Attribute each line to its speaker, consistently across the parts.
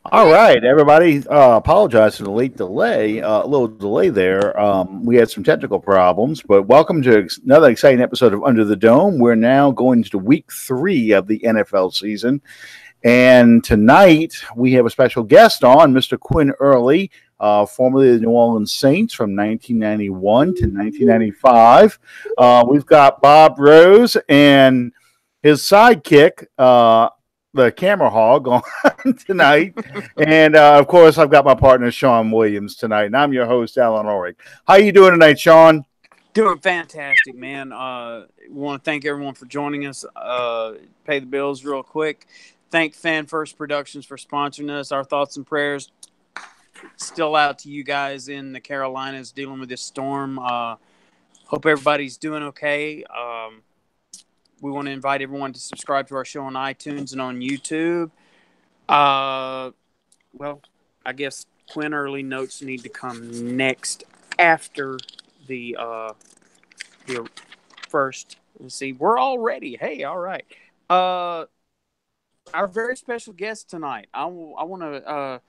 Speaker 1: All right, everybody. Apologize for the late delay. A little delay there. We had some technical problems, but welcome to another exciting episode of Under the Dome. We're now going to week 3 of the NFL season, and tonight we have a special guest on, Mr. Quinn Early, formerly the New Orleans Saints from 1991 to 1995. We've got Bob Rose and his sidekick. The camera hog on tonight. And of course, I've got my partner Sean Williams tonight, and I'm your host, Alan Ulrich. How you doing tonight, Sean?
Speaker 2: Doing fantastic, man. We want to thank everyone for joining us. Pay the bills real quick. Thank Fan First Productions for sponsoring us. Our thoughts and prayers still out to you guys in the Carolinas dealing with this storm. Hope everybody's doing okay. We want to invite everyone to subscribe to our show on iTunes and on YouTube. Well, I guess Quinn Early notes need to come next after the first. Let's see. We're all ready. Hey, all right. Our very special guest tonight. I want to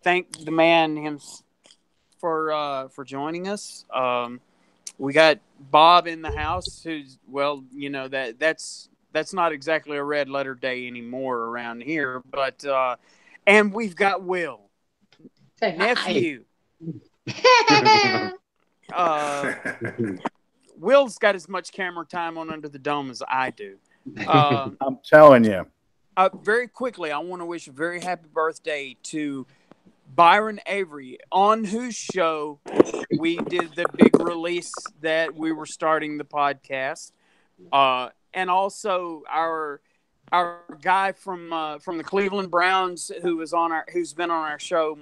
Speaker 2: thank the man for joining us. We got Bob in the house, who's that's not exactly a red letter day anymore around here, but and we've got Will, nephew. Will's got as much camera time on Under the Dome as I do.
Speaker 1: I'm telling you.
Speaker 2: Very quickly, I want to wish a very happy birthday to Byron Avery, on whose show we did the big release that we were starting the podcast, and also our guy from the Cleveland Browns who's been on our show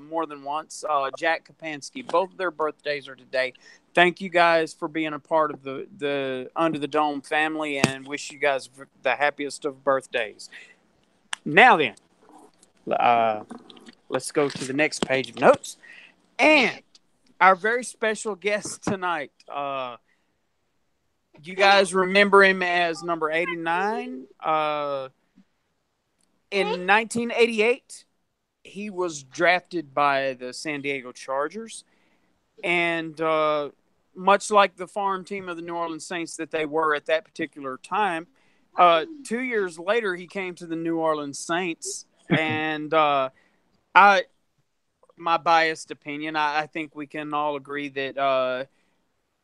Speaker 2: more than once, Jack Kapansky. Both of their birthdays are today. Thank you guys for being a part of the Under the Dome family, and wish you guys the happiest of birthdays. Now then, let's go to the next page of notes. And our very special guest tonight, you guys remember him as number 89. In 1988, he was drafted by the San Diego Chargers. And much like the farm team of the New Orleans Saints that they were at that particular time, 2 years later, he came to the New Orleans Saints. And my biased opinion, I think we can all agree that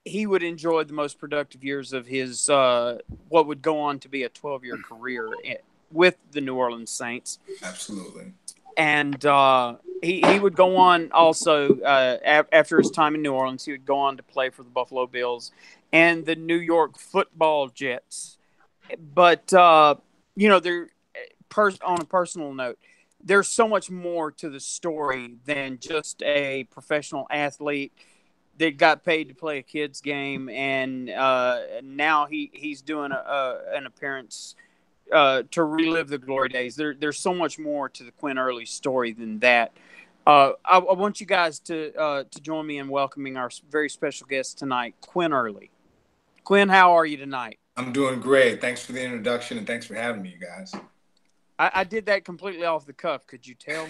Speaker 2: he would enjoy the most productive years of his what would go on to be a 12-year career with the New Orleans Saints.
Speaker 3: Absolutely.
Speaker 2: And he would go on also after his time in New Orleans. He would go on to play for the Buffalo Bills and the New York Football Jets. But on a personal note, there's so much more to the story than just a professional athlete that got paid to play a kid's game, and now he's doing an appearance to relive the glory days. There's so much more to the Quinn Early story than that. I want you guys to join me in welcoming our very special guest tonight, Quinn Early. Quinn, how are you tonight?
Speaker 3: I'm doing great. Thanks for the introduction, and thanks for having me, you guys.
Speaker 2: I did that completely off the cuff. Could you tell?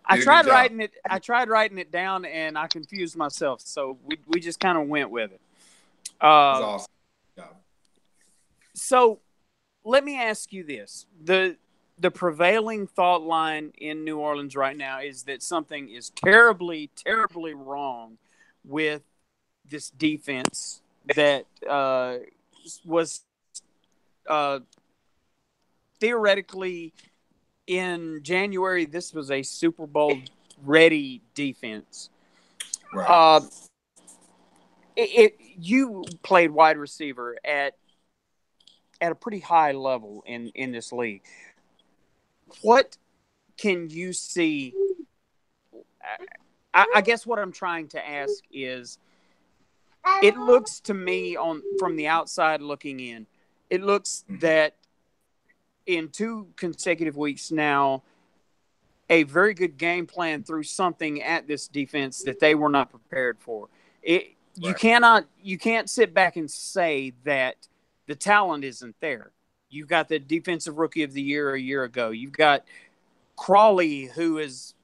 Speaker 2: I tried writing it down, and I confused myself. So we just kind of went with it.
Speaker 3: That's awesome. Yeah.
Speaker 2: So let me ask you this: the prevailing thought line in New Orleans right now is that something is terribly, terribly wrong with this defense that was. Theoretically, in January, this was a Super Bowl ready defense.
Speaker 3: Right.
Speaker 2: You played wide receiver at a pretty high level in this league. What can you see? I guess what I'm trying to ask is, it looks to me from the outside looking in, it looks that in 2 consecutive weeks now, a very good game plan threw something at this defense that they were not prepared for. You can't sit back and say that the talent isn't there. You've got the defensive rookie of the year a year ago. You've got Crawley, who is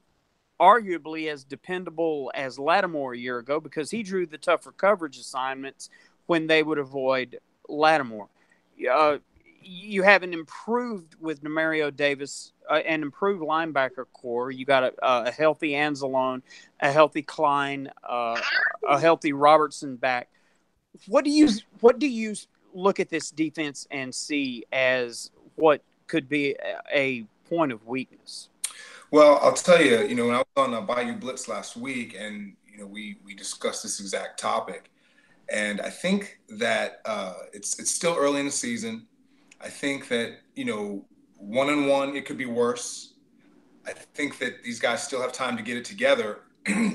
Speaker 2: arguably as dependable as Lattimore a year ago because he drew the tougher coverage assignments when they would avoid Lattimore. You have an improved with Nemario Davis, an improved linebacker core. You got a healthy Anzalone, a healthy Klein, a healthy Robertson back. What do you look at this defense and see as what could be a point of weakness?
Speaker 3: Well, I'll tell you, when I was on Bayou Blitz last week, and we discussed this exact topic, and I think that it's still early in the season. I think that 1-1 it could be worse. I think that these guys still have time to get it together.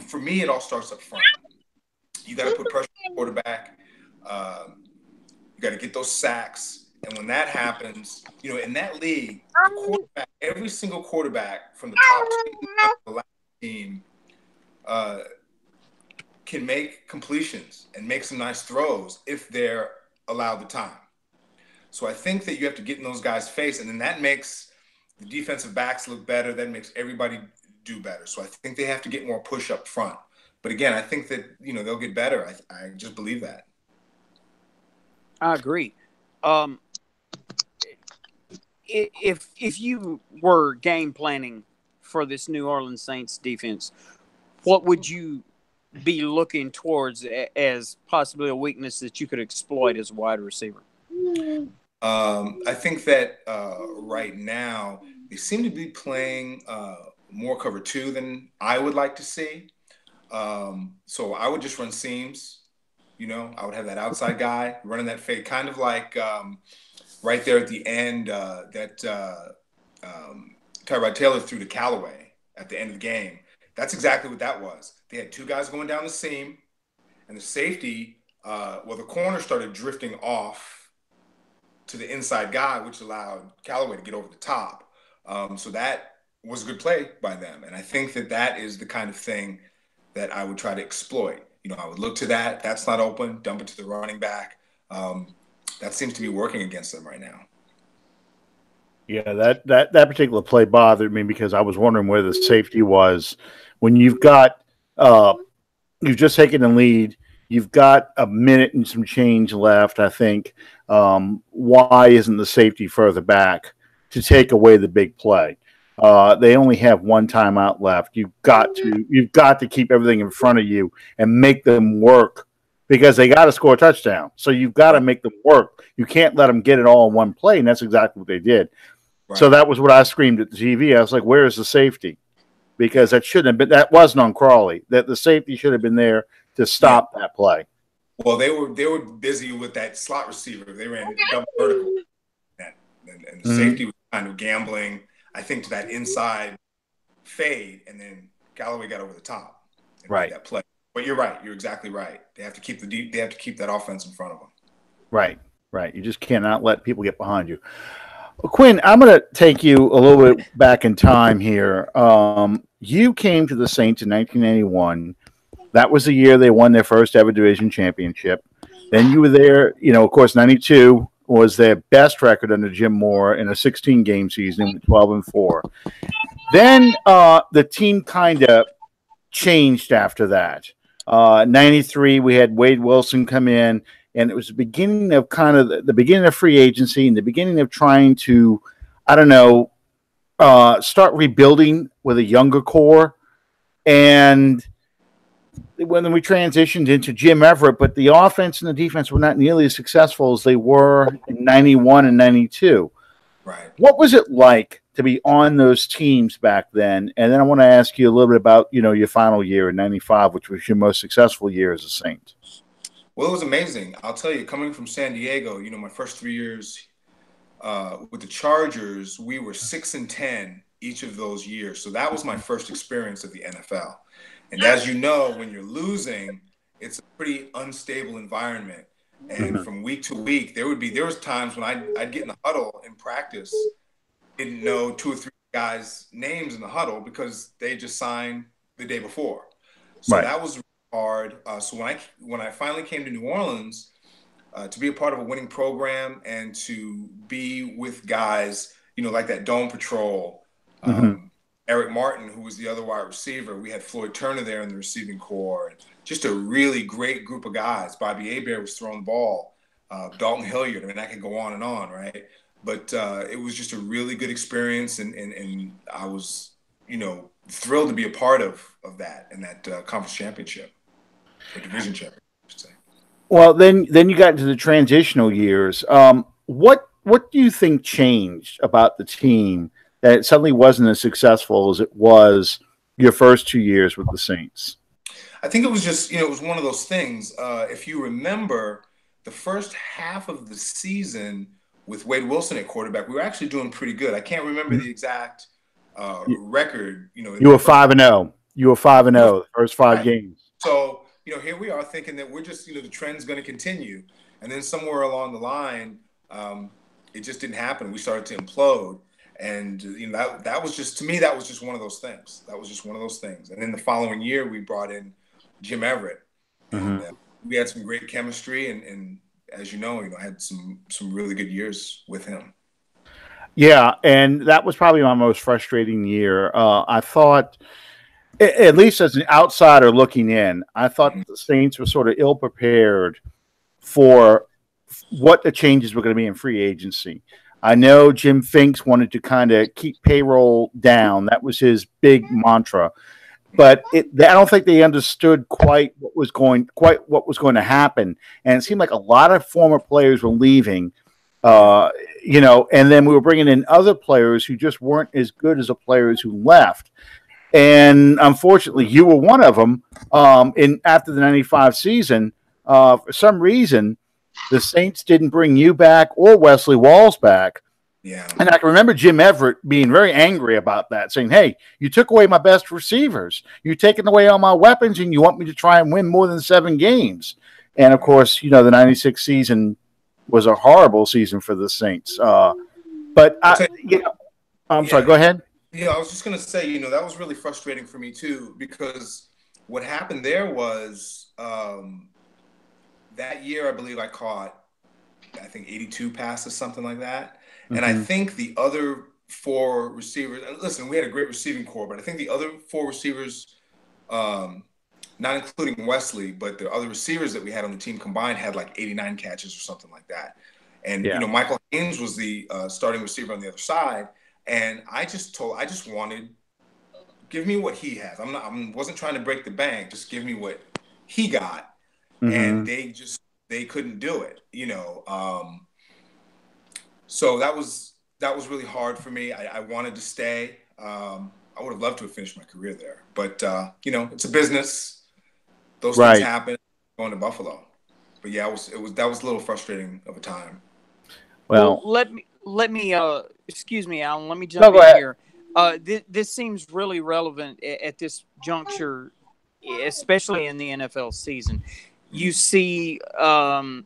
Speaker 3: For me, it all starts up front. You got to put pressure on the quarterback. You got to get those sacks. And when that happens, in that league, the quarterback, every single quarterback from the top team to the last team can make completions and make some nice throws if they're allowed the time. So I think that you have to get in those guys' face, and then that makes the defensive backs look better. That makes everybody do better. So I think they have to get more push up front. But again, I think that, they'll get better. I just believe that.
Speaker 2: I agree. If you were game planning for this New Orleans Saints defense, what would you be looking towards as possibly a weakness that you could exploit as a wide receiver?
Speaker 3: I think that right now they seem to be playing more cover 2 than I would like to see. So I would just run seams. I would have that outside guy running that fade, kind of like right there at the end that Tyrod Taylor threw to Callaway at the end of the game. That's exactly what that was. They had 2 guys going down the seam, and the safety, the corner started drifting off to the inside guy, which allowed Callaway to get over the top. So that was a good play by them. And I think that is the kind of thing that I would try to exploit. I would look to that. That's not open. Dump it to the running back. That seems to be working against them right now.
Speaker 1: Yeah, that particular play bothered me because I was wondering where the safety was when you've got you've just taken the lead. You've got a minute and some change left, I think. Why isn't the safety further back to take away the big play? They only have one timeout left. You've got to keep everything in front of you and make them work because they got to score a touchdown. So you've got to make them work. You can't let them get it all in one play, and that's exactly what they did. Right. So that was what I screamed at the TV. I was like, "Where is the safety?" Because that shouldn't have been. That wasn't on Crawley. That the safety should have been there to stop that play.
Speaker 3: Well, they were busy with that slot receiver. They ran double vertical, and the safety was kind of gambling, I think, to that inside fade, and then Callaway got over the top and made that play. But you're right. You're exactly right. They have to keep they have to keep that offense in front of them.
Speaker 1: Right. You just cannot let people get behind you. Well, Quinn, I'm going to take you a little bit back in time here. You came to the Saints in 1981. That was the year they won their first ever division championship. Then you were there, of course, 92 was their best record under Jim Moore in a 16-game season, 12-4. Then the team kind of changed after that. 93, we had Wade Wilson come in, and it was the beginning of the beginning of free agency and the beginning of trying to, start rebuilding with a younger core. And when we transitioned into Jim Everett, but the offense and the defense were not nearly as successful as they were in 91 and 92.
Speaker 3: Right.
Speaker 1: What was it like to be on those teams back then? And then I want to ask you a little bit about, your final year in 95, which was your most successful year as a Saint.
Speaker 3: Well, it was amazing. I'll tell you, coming from San Diego, my first 3 years with the Chargers, we were 6-10 each of those years. So that was my first experience of the NFL. And as you know, when you're losing, it's a pretty unstable environment. And from week to week, there was times when I'd get in the huddle in practice, didn't know 2 or 3 guys' names in the huddle because they just signed the day before. So that was hard. So when I finally came to New Orleans, to be a part of a winning program and to be with guys, like that Dome Patrol, Eric Martin, who was the other wide receiver. We had Floyd Turner there in the receiving corps. And just a really great group of guys. Bobby Hebert was throwing the ball. Dalton Hilliard. I mean, I could go on and on, right? But it was just a really good experience, and I was, thrilled to be a part of that and that conference championship or division championship, I should say.
Speaker 1: Well, then you got into the transitional years. What do you think changed about the team that it suddenly wasn't as successful as it was your first 2 years with the Saints?
Speaker 3: I think it was just, it was one of those things. If you remember, the first half of the season with Wade Wilson at quarterback, we were actually doing pretty good. I can't remember the exact record. You
Speaker 1: were 5-0. You were 5-0 the first 5 games.
Speaker 3: So, here we are thinking that we're just, the trend's going to continue. And then somewhere along the line, it just didn't happen. We started to implode. And, that was just, to me, that was just one of those things. That was just one of those things. And then the following year, we brought in Jim Everett. And we had some great chemistry. And as you know, I had some really good years with him.
Speaker 1: Yeah, and that was probably my most frustrating year. I thought, at least as an outsider looking in, I thought the Saints were sort of ill-prepared for what the changes were going to be in free agency. I know Jim Finks wanted to kind of keep payroll down. That was his big mantra. But I don't think they understood quite what was going to happen. And it seemed like a lot of former players were leaving, and then we were bringing in other players who just weren't as good as the players who left. And unfortunately, you were one of them. After the '95 season, for some reason, the Saints didn't bring you back or Wesley Walls back.
Speaker 3: Yeah.
Speaker 1: And I can remember Jim Everett being very angry about that, saying, "Hey, you took away my best receivers. You've taken away all my weapons, and you want me to try and win more than 7 games." And of course, the '96 season was a horrible season for the Saints. But I'm sorry. Go ahead.
Speaker 3: Yeah, I was just going to say, that was really frustrating for me too, because what happened there was that year, I believe I caught, 82 passes, something like that. And I think the other 4 receivers, and listen, we had a great receiving core, but I think the other 4 receivers, not including Wesley, but the other receivers that we had on the team combined had like 89 catches or something like that. And, Michael Haynes was the starting receiver on the other side. And I just wanted, give me what he has. I wasn't trying to break the bank. Just give me what he got. And they couldn't do it, So that was really hard for me. I wanted to stay. I would have loved to have finished my career there, but it's a business. Those things happen. Going to Buffalo, but yeah, that was a little frustrating of a time.
Speaker 2: Well, let me excuse me, Alan. Let me jump in here. This seems really relevant at this juncture, especially in the NFL season. You see and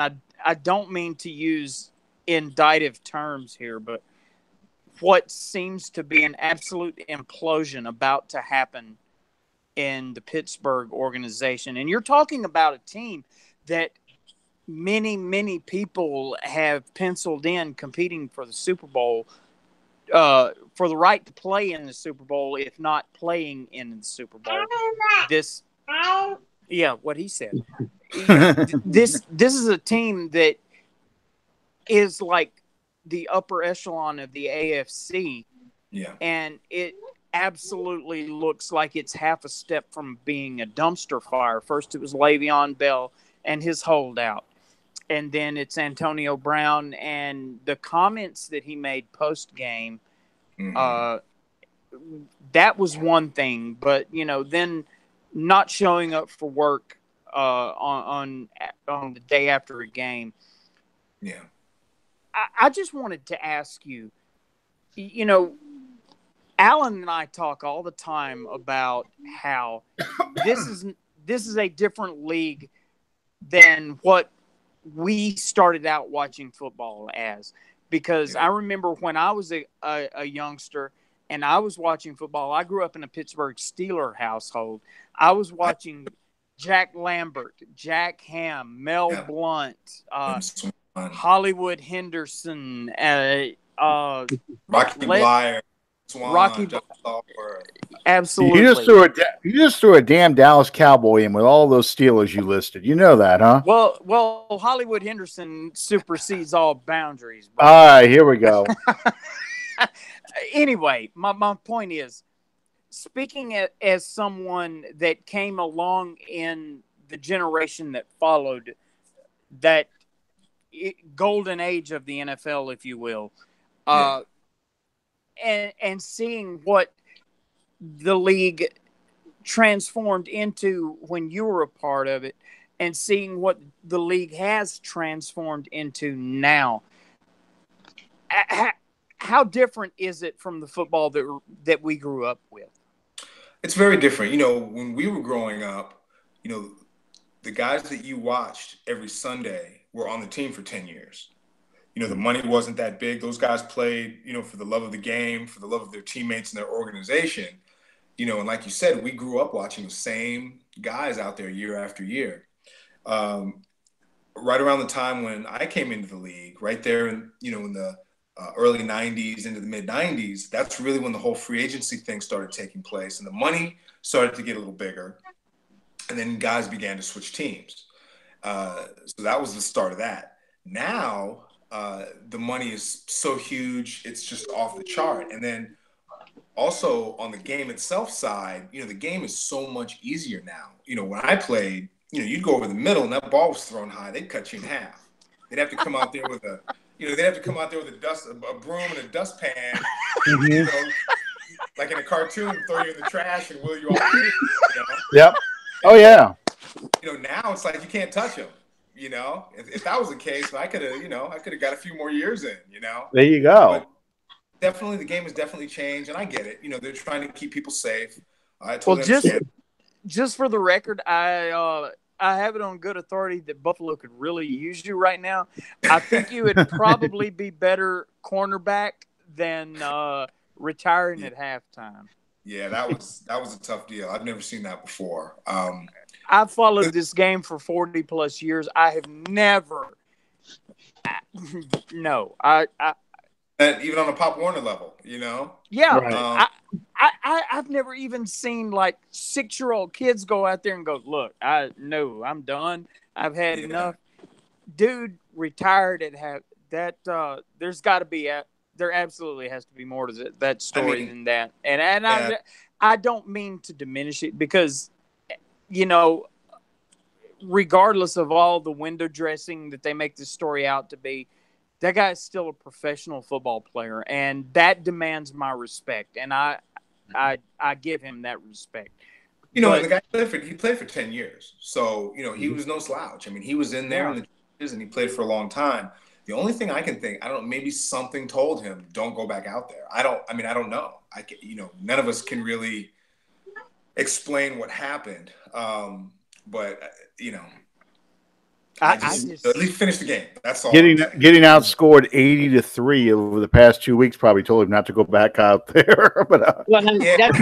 Speaker 2: I don't mean to use indicative terms here, but what seems to be an absolute implosion about to happen in the Pittsburgh organization. And you're talking about a team that many, many people have penciled in competing for the Super Bowl, for the right to play in the Super Bowl, if not playing in the Super Bowl. What he said. This is a team that is like the upper echelon of the AFC.
Speaker 3: Yeah.
Speaker 2: And it absolutely looks like it's half a step from being a dumpster fire. First, it was Le'Veon Bell and his holdout. And then it's Antonio Brown and the comments that he made post-game. That was one thing. But, then not showing up for work on the day after a game.
Speaker 3: Yeah.
Speaker 2: I just wanted to ask you, Alan and I talk all the time about how this is a different league than what we started out watching football as. Because I remember when I was a youngster and I was watching football. I grew up in a Pittsburgh Steeler household. I was watching Jack Lambert, Jack Ham, Mel Blount, Hollywood Henderson,
Speaker 3: Rocky Blyer, Swan,
Speaker 2: Rocky. Absolutely.
Speaker 1: You just threw a damn Dallas Cowboy in with all those Steelers you listed. You know that, huh?
Speaker 2: Well, Hollywood Henderson supersedes all boundaries. Bro.
Speaker 1: All right, here we go.
Speaker 2: Anyway, my point is, speaking as someone that came along in the generation that followed that golden age of the NFL, if you will, and seeing what the league transformed into when you were a part of it, and seeing what the league has transformed into now. How different is it from the football that we grew up with?
Speaker 3: It's very different. You know, when we were growing up, you know, the guys that you watched every Sunday were on the team for 10 years. You know, the money wasn't that big. Those guys played, you know, for the love of the game, for the love of their teammates and their organization. You know, and like you said, we grew up watching the same guys out there year after year. Right around the time when I came into the league, right there in, you know, in the early 90s into the mid 90s, that's really when the whole free agency thing started taking place and the money started to get a little bigger. And then guys began to switch teams. So that was the start of that. Now, the money is so huge, it's just off the chart. And then also on the game itself side, you know, the game is so much easier now. You know, when I played, you know, you'd go over the middle and that ball was thrown high, they'd cut you in half. They'd have to come out there with a broom and a dustpan, you know, like in a cartoon, throw you in the trash and wheel you off. You know?
Speaker 1: Yep. Oh yeah.
Speaker 3: You know, now it's like you can't touch them. You know, if that was the case, I could have got a few more years in. You know.
Speaker 1: There you go.
Speaker 3: But definitely, the game has definitely changed, and I get it. You know, they're trying to keep people safe. I totally understand.
Speaker 2: Just for the record, I have it on good authority that Buffalo could really use you right now. I think you would probably be better cornerback than retiring at halftime.
Speaker 3: Yeah, that was a tough deal. I've never seen that before.
Speaker 2: I've followed this game for 40 plus years. I have never. No,
Speaker 3: even on a Pop Warner level, you know.
Speaker 2: Yeah,
Speaker 1: right.
Speaker 2: I've never even seen like 6-year-old kids go out there and go, look, I'm done. I've had enough. Dude retired at that. There's got to be there absolutely has to be more to that story than that. And I don't mean to diminish it because, you know, regardless of all the window dressing that they make this story out to be, that guy is still a professional football player, and that demands my respect. And I give him that respect.
Speaker 3: You know, the guy played for 10 years. So, you know, he was no slouch. I mean, he was in there in the trenches and he played for a long time. The only thing I can think, I don't know, maybe something told him, don't go back out there. I don't know. None of us can really explain what happened. But, you know, I just at least finish the game. That's all.
Speaker 1: Getting outscored 80-3 over the past 2 weeks probably told him not to go back out there. But
Speaker 4: that's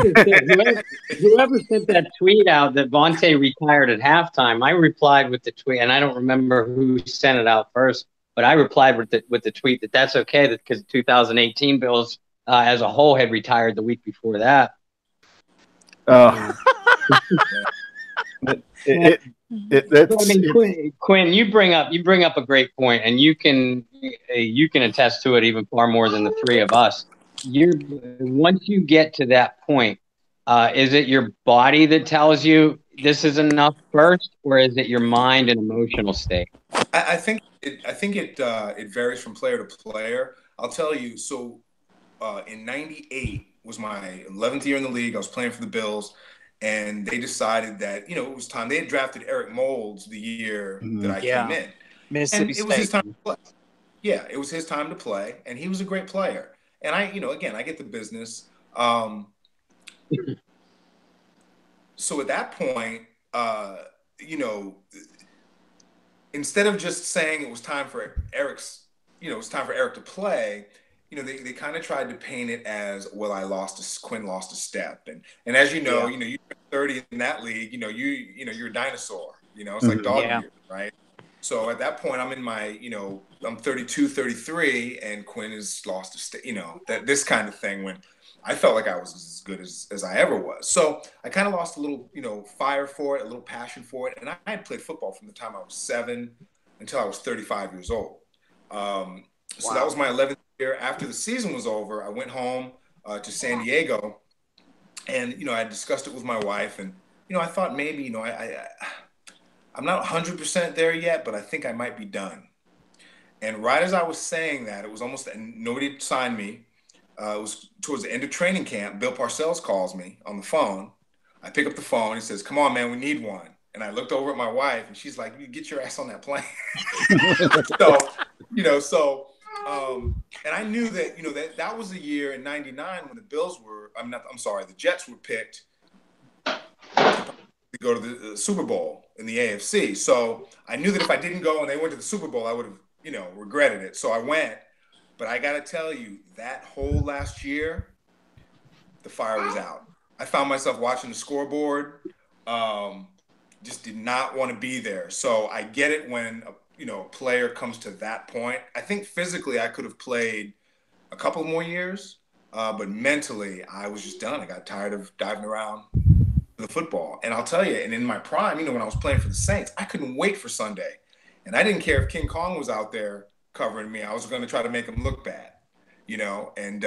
Speaker 4: whoever sent that tweet out that Vontae retired at halftime. I replied with the tweet, and I don't remember who sent it out first, but I replied with the tweet that's okay because 2018 Bills as a whole had retired the week before that. Quinn, you bring up a great point, and you can attest to it even far more than the three of us. Once you get to that point, is it your body that tells you this is enough first, or is it your mind and emotional state?
Speaker 3: I think it varies from player to player. I'll tell you. So in '98 was my 11th year in the league. I was playing for the Bills. And they decided that, you know, it was time. They had drafted Eric Moulds the year that I came in.
Speaker 2: Mississippi
Speaker 3: State. It was his time to play. Yeah, it was his time to play. And he was a great player. And I get the business. So at that point, you know, instead of just saying it was time for Eric to play, they kind of tried to paint it as, well, Quinn lost a step, and as you know, you're 30 in that league, you're a dinosaur, it's like dog years, right? So at that point, I'm in my, I'm 32, 33, and Quinn has lost a step, that this kind of thing, when I felt like I was as good as I ever was. So I kind of lost a little, fire for it, a little passion for it, and I had played football from the time I was 7 until I was 35 years old. So that was my 11th year. After the season was over, I went home to San Diego, and I discussed it with my wife, and I thought maybe I'm not 100% there yet, but I think I might be done. And right as I was saying that, it was almost, and nobody had signed me. It was towards the end of training camp. Bill Parcells calls me on the phone. I pick up the phone. He says, "Come on, man, we need one." And I looked over at my wife, and she's like, "You get your ass on that plane." And I knew that, that was the year in '99 when the Jets were picked to go to the Super Bowl in the AFC. So I knew that if I didn't go and they went to the Super Bowl, I would have, regretted it. So I went. But I got to tell you, that whole last year, the fire was out. I found myself watching the scoreboard, just did not want to be there. So I get it when a player comes to that point. I think physically I could have played a couple more years, but mentally I was just done. I got tired of diving around the football. And I'll tell you, and in my prime, when I was playing for the Saints, I couldn't wait for Sunday. And I didn't care if King Kong was out there covering me. I was going to try to make him look bad, and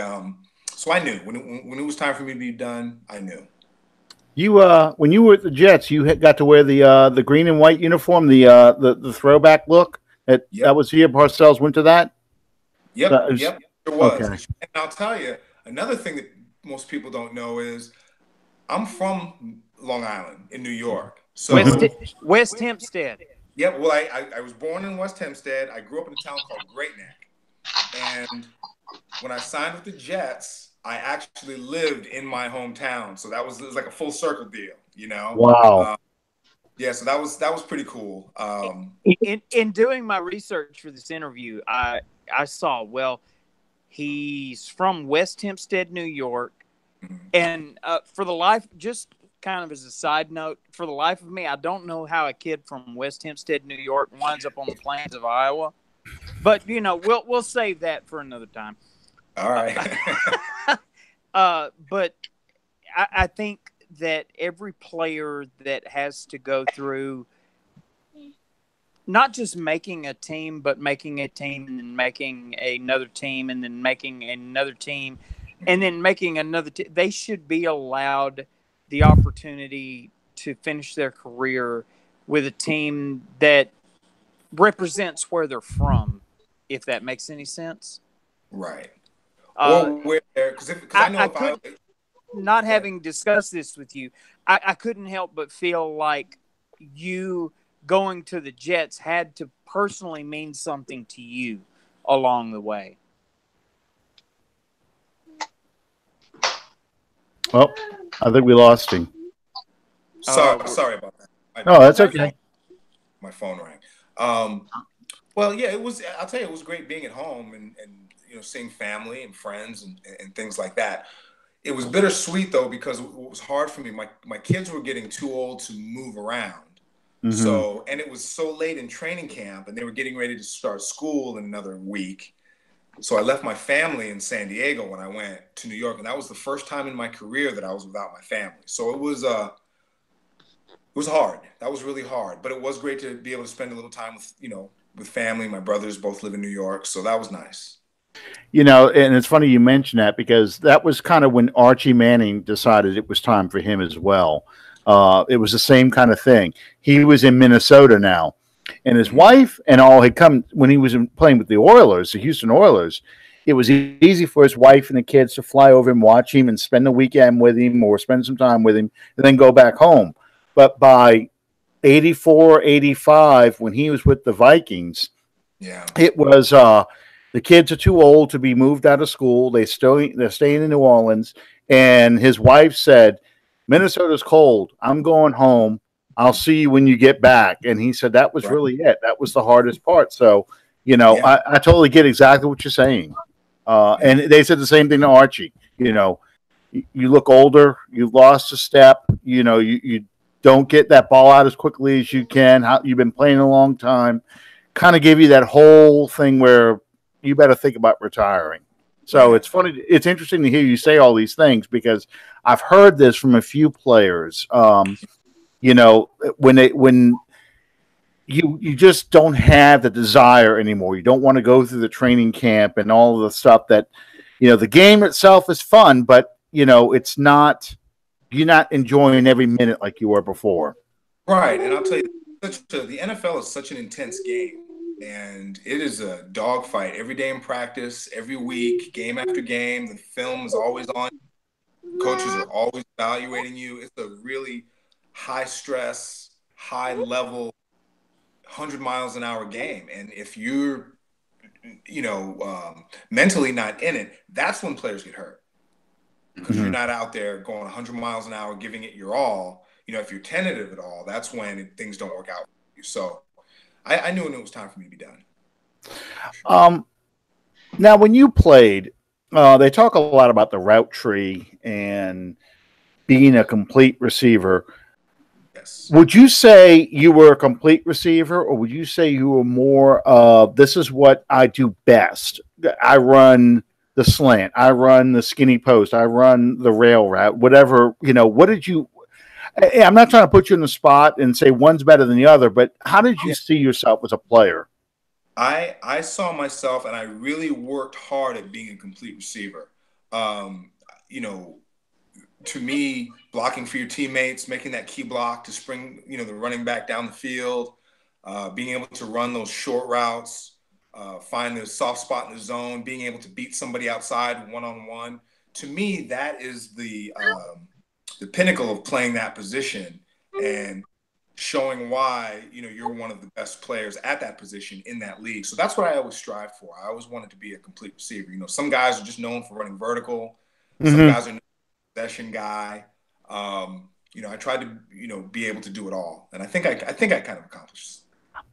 Speaker 3: so I knew when it was time for me to be done. I knew.
Speaker 1: You when you were at the Jets, you got to wear the green and white uniform, the throwback look. That was here. Parcells went to that.
Speaker 3: Yep, it was.
Speaker 1: Okay.
Speaker 3: And I'll tell you, another thing that most people don't know is I'm from Long Island in New York. So
Speaker 2: West Hempstead.
Speaker 3: Yeah, well, I was born in West Hempstead. I grew up in a town called Great Neck. And when I signed with the Jets, I actually lived in my hometown. So it was like a full circle deal,
Speaker 1: Wow.
Speaker 3: So that was pretty cool.
Speaker 2: In doing my research for this interview, I saw, he's from West Hempstead, New York. Mm-hmm. And for the life, just kind of as a side note, for the life of me, I don't know how a kid from West Hempstead, New York, winds up on the plains of Iowa. But we'll save that for another time.
Speaker 3: All right.
Speaker 2: But I think that every player that has to go through not just making a team, but making a team and then making another team and then making another team and then making another team, they should be allowed the opportunity to finish their career with a team that represents where they're from, if that makes any sense.
Speaker 3: Right. Or where, because I know
Speaker 2: not having discussed this with you, I couldn't help but feel like you going to the Jets had to personally mean something to you along the way.
Speaker 1: Well, I think we lost him.
Speaker 3: Sorry about that.
Speaker 1: No, that's okay.
Speaker 3: My phone rang. Well, yeah, it was. I'll tell you, it was great being at home and seeing family and friends and things like that. It was bittersweet though, because it was hard for me. My kids were getting too old to move around. Mm-hmm. So, and it was so late in training camp, and they were getting ready to start school in another week. So I left my family in San Diego when I went to New York, and that was the first time in my career that I was without my family. So it was hard. That was really hard, but it was great to be able to spend a little time with family. My brothers both live in New York, so that was nice.
Speaker 1: And it's funny you mention that, because that was kind of when Archie Manning decided it was time for him as well. It was the same kind of thing. He was in Minnesota now, and his wife and all had come when he was playing with the Oilers, the Houston Oilers. It was easy for his wife and the kids to fly over and watch him and spend the weekend with him or spend some time with him and then go back home. But by 84, 85, when he was with the Vikings, it was the kids are too old to be moved out of school. They're staying in New Orleans. And his wife said, "Minnesota's cold. I'm going home. I'll see you when you get back." And he said that was really it. That was the hardest part. So, I totally get exactly what you're saying. And they said the same thing to Archie. You know, you look older, you've lost a step. You know, you don't get that ball out as quickly as you can. You've been playing a long time. Kind of give you that whole thing where you better think about retiring. So it's funny. It's interesting to hear you say all these things because I've heard this from a few players. You know, when you just don't have the desire anymore. You don't want to go through the training camp and all the stuff that, you know, the game itself is fun, but you know, it's not. You're not enjoying every minute like you were before.
Speaker 3: Right, and I'll tell you, the NFL is such an intense game, and it is a dogfight every day in practice, every week, game after game. The film is always on. Coaches are always evaluating you. It's a really high stress, high level, 100 miles an hour game, and if you're, mentally not in it, that's when players get hurt. Because you're not out there going 100 miles an hour, giving it your all. You know, if you're tentative at all, that's when things don't work out for you. So I knew when it was time for me to be done.
Speaker 1: Now, when you played, they talk a lot about the route tree and being a complete receiver.
Speaker 3: Yes.
Speaker 1: Would you say you were a complete receiver, or would you say you were more of, this is what I do best? I run the slant, I run the skinny post, I run the rail route, whatever, you know, what did you, I'm not trying to put you in the spot and say one's better than the other, but how did you see yourself as a player?
Speaker 3: I saw myself, and I really worked hard at being a complete receiver. You know, to me, blocking for your teammates, making that key block to spring, you know, the running back down the field, being able to run those short routes, find the soft spot in the zone, being able to beat somebody outside one-on-one. To me, that is the pinnacle of playing that position and showing why, you know, you're one of the best players at that position in that league. So that's what I always strive for. I always wanted to be a complete receiver. You know, some guys are just known for running vertical. Some guys are known for possession guy. You know, I tried to, you know, be able to do it all. And I think I kind of accomplished.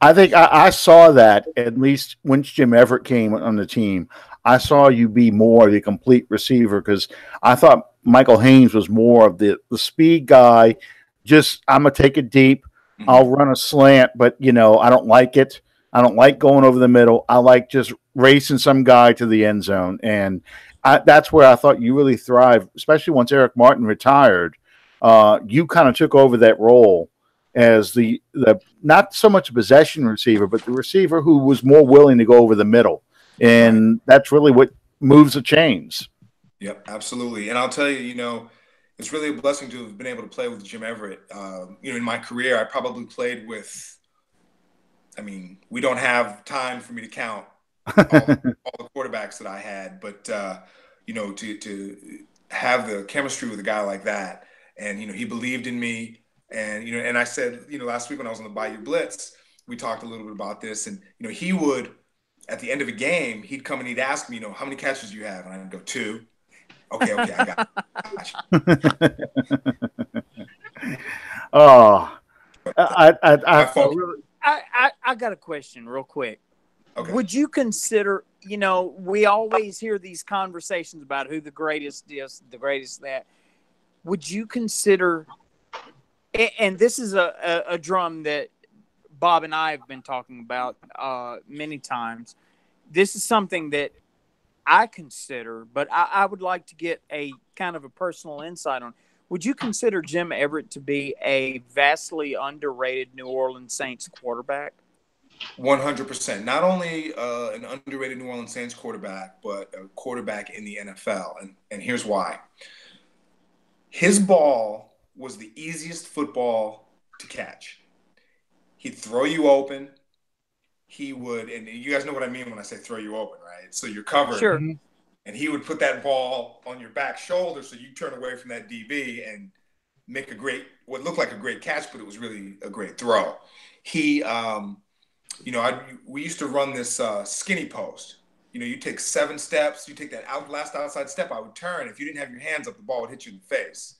Speaker 1: I think I saw that at least once Jim Everett came on the team. I saw you be more of the complete receiver because I thought Michael Haynes was more of the speed guy. Just, I'm going to take it deep. I'll run a slant, but, you know, I don't like it. I don't like going over the middle. I like just racing some guy to the end zone. And that's where I thought you really thrived, especially once Eric Martin retired. You kind of took over that role as the not so much a possession receiver, but the receiver who was more willing to go over the middle. And that's really what moves the chains.
Speaker 3: Yep, absolutely. And I'll tell you, you know, it's really a blessing to have been able to play with Jim Everett. You know, in my career, I probably played with, I mean, we don't have time for me to count all the quarterbacks that I had, but, you know, to have the chemistry with a guy like that. And, you know, he believed in me. And, you know, and I said, you know, last week when I was on the Bayou Blitz, we talked a little bit about this. And, you know, he would, at the end of a game, he'd come and he'd ask me, you know, how many catches do you have? And I'd go, 2. Okay, I got you.
Speaker 1: Oh,
Speaker 2: I got a question real quick.
Speaker 3: Okay.
Speaker 2: Would you consider, you know, we always hear these conversations about who the greatest is, the greatest that. Would you consider, and this is a drum that Bob and I have been talking about many times. This is something that I consider, but I would like to get a kind of a personal insight on. Would you consider Jim Everett to be a vastly underrated New Orleans Saints quarterback?
Speaker 3: 100%. Not only an underrated New Orleans Saints quarterback, but a quarterback in the NFL. And here's why. His ball was the easiest football to catch. He'd throw you open. He would, and you guys know what I mean when I say throw you open, right? So you're covered.
Speaker 2: Sure.
Speaker 3: And he would put that ball on your back shoulder so you turn away from that DB and make what looked like a great catch, but it was really a great throw. He, you know, we used to run this skinny post. You know, you take 7 steps, you take that last outside step, I would turn. If you didn't have your hands up, the ball would hit you in the face.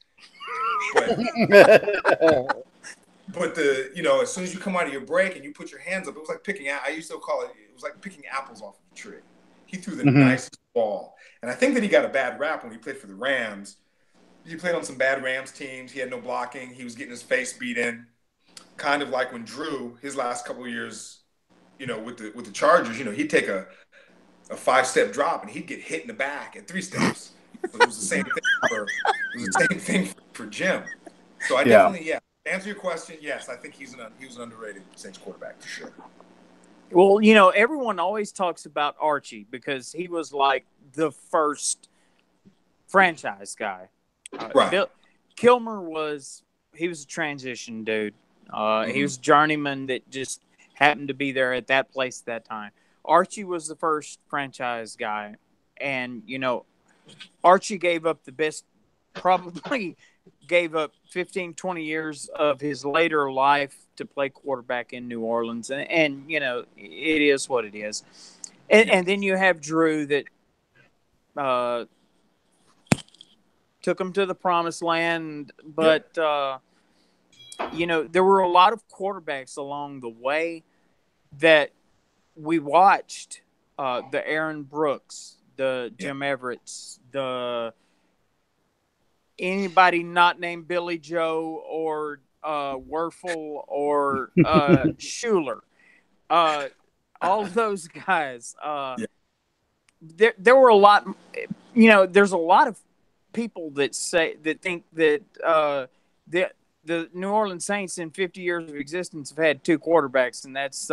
Speaker 3: But you know, as soon as you come out of your break and you put your hands up, it was like I used to call it, it was like picking apples off of a tree. He threw the nicest ball. And I think that he got a bad rap when he played for the Rams. He played on some bad Rams teams. He had no blocking. He was getting his face beat in. Kind of like when Drew, his last couple of years, with the Chargers, he'd take a 5-step drop and he'd get hit in the back at 3 steps. But it was the same thing for Jim. So I definitely, to answer your question, yes, I think he was an underrated Saints quarterback for sure.
Speaker 2: Well, everyone always talks about Archie because he was like the first franchise guy.
Speaker 3: Right.
Speaker 2: Kilmer was a transition dude. He was a journeyman that just happened to be there at that place at that time. Archie was the first franchise guy. And, Archie gave up the best, probably gave up 15, 20 years of his later life to play quarterback in New Orleans. And it is what it is. And then you have Drew that took him to the promised land. But, there were a lot of quarterbacks along the way that we watched, the Aaron Brooks, the Jim Everett's, anybody not named Billy Joe or Werfel or Schuler. All of those guys. There were a lot, there's a lot of people that think that the New Orleans Saints in 50 years of existence have had 2 quarterbacks, and that's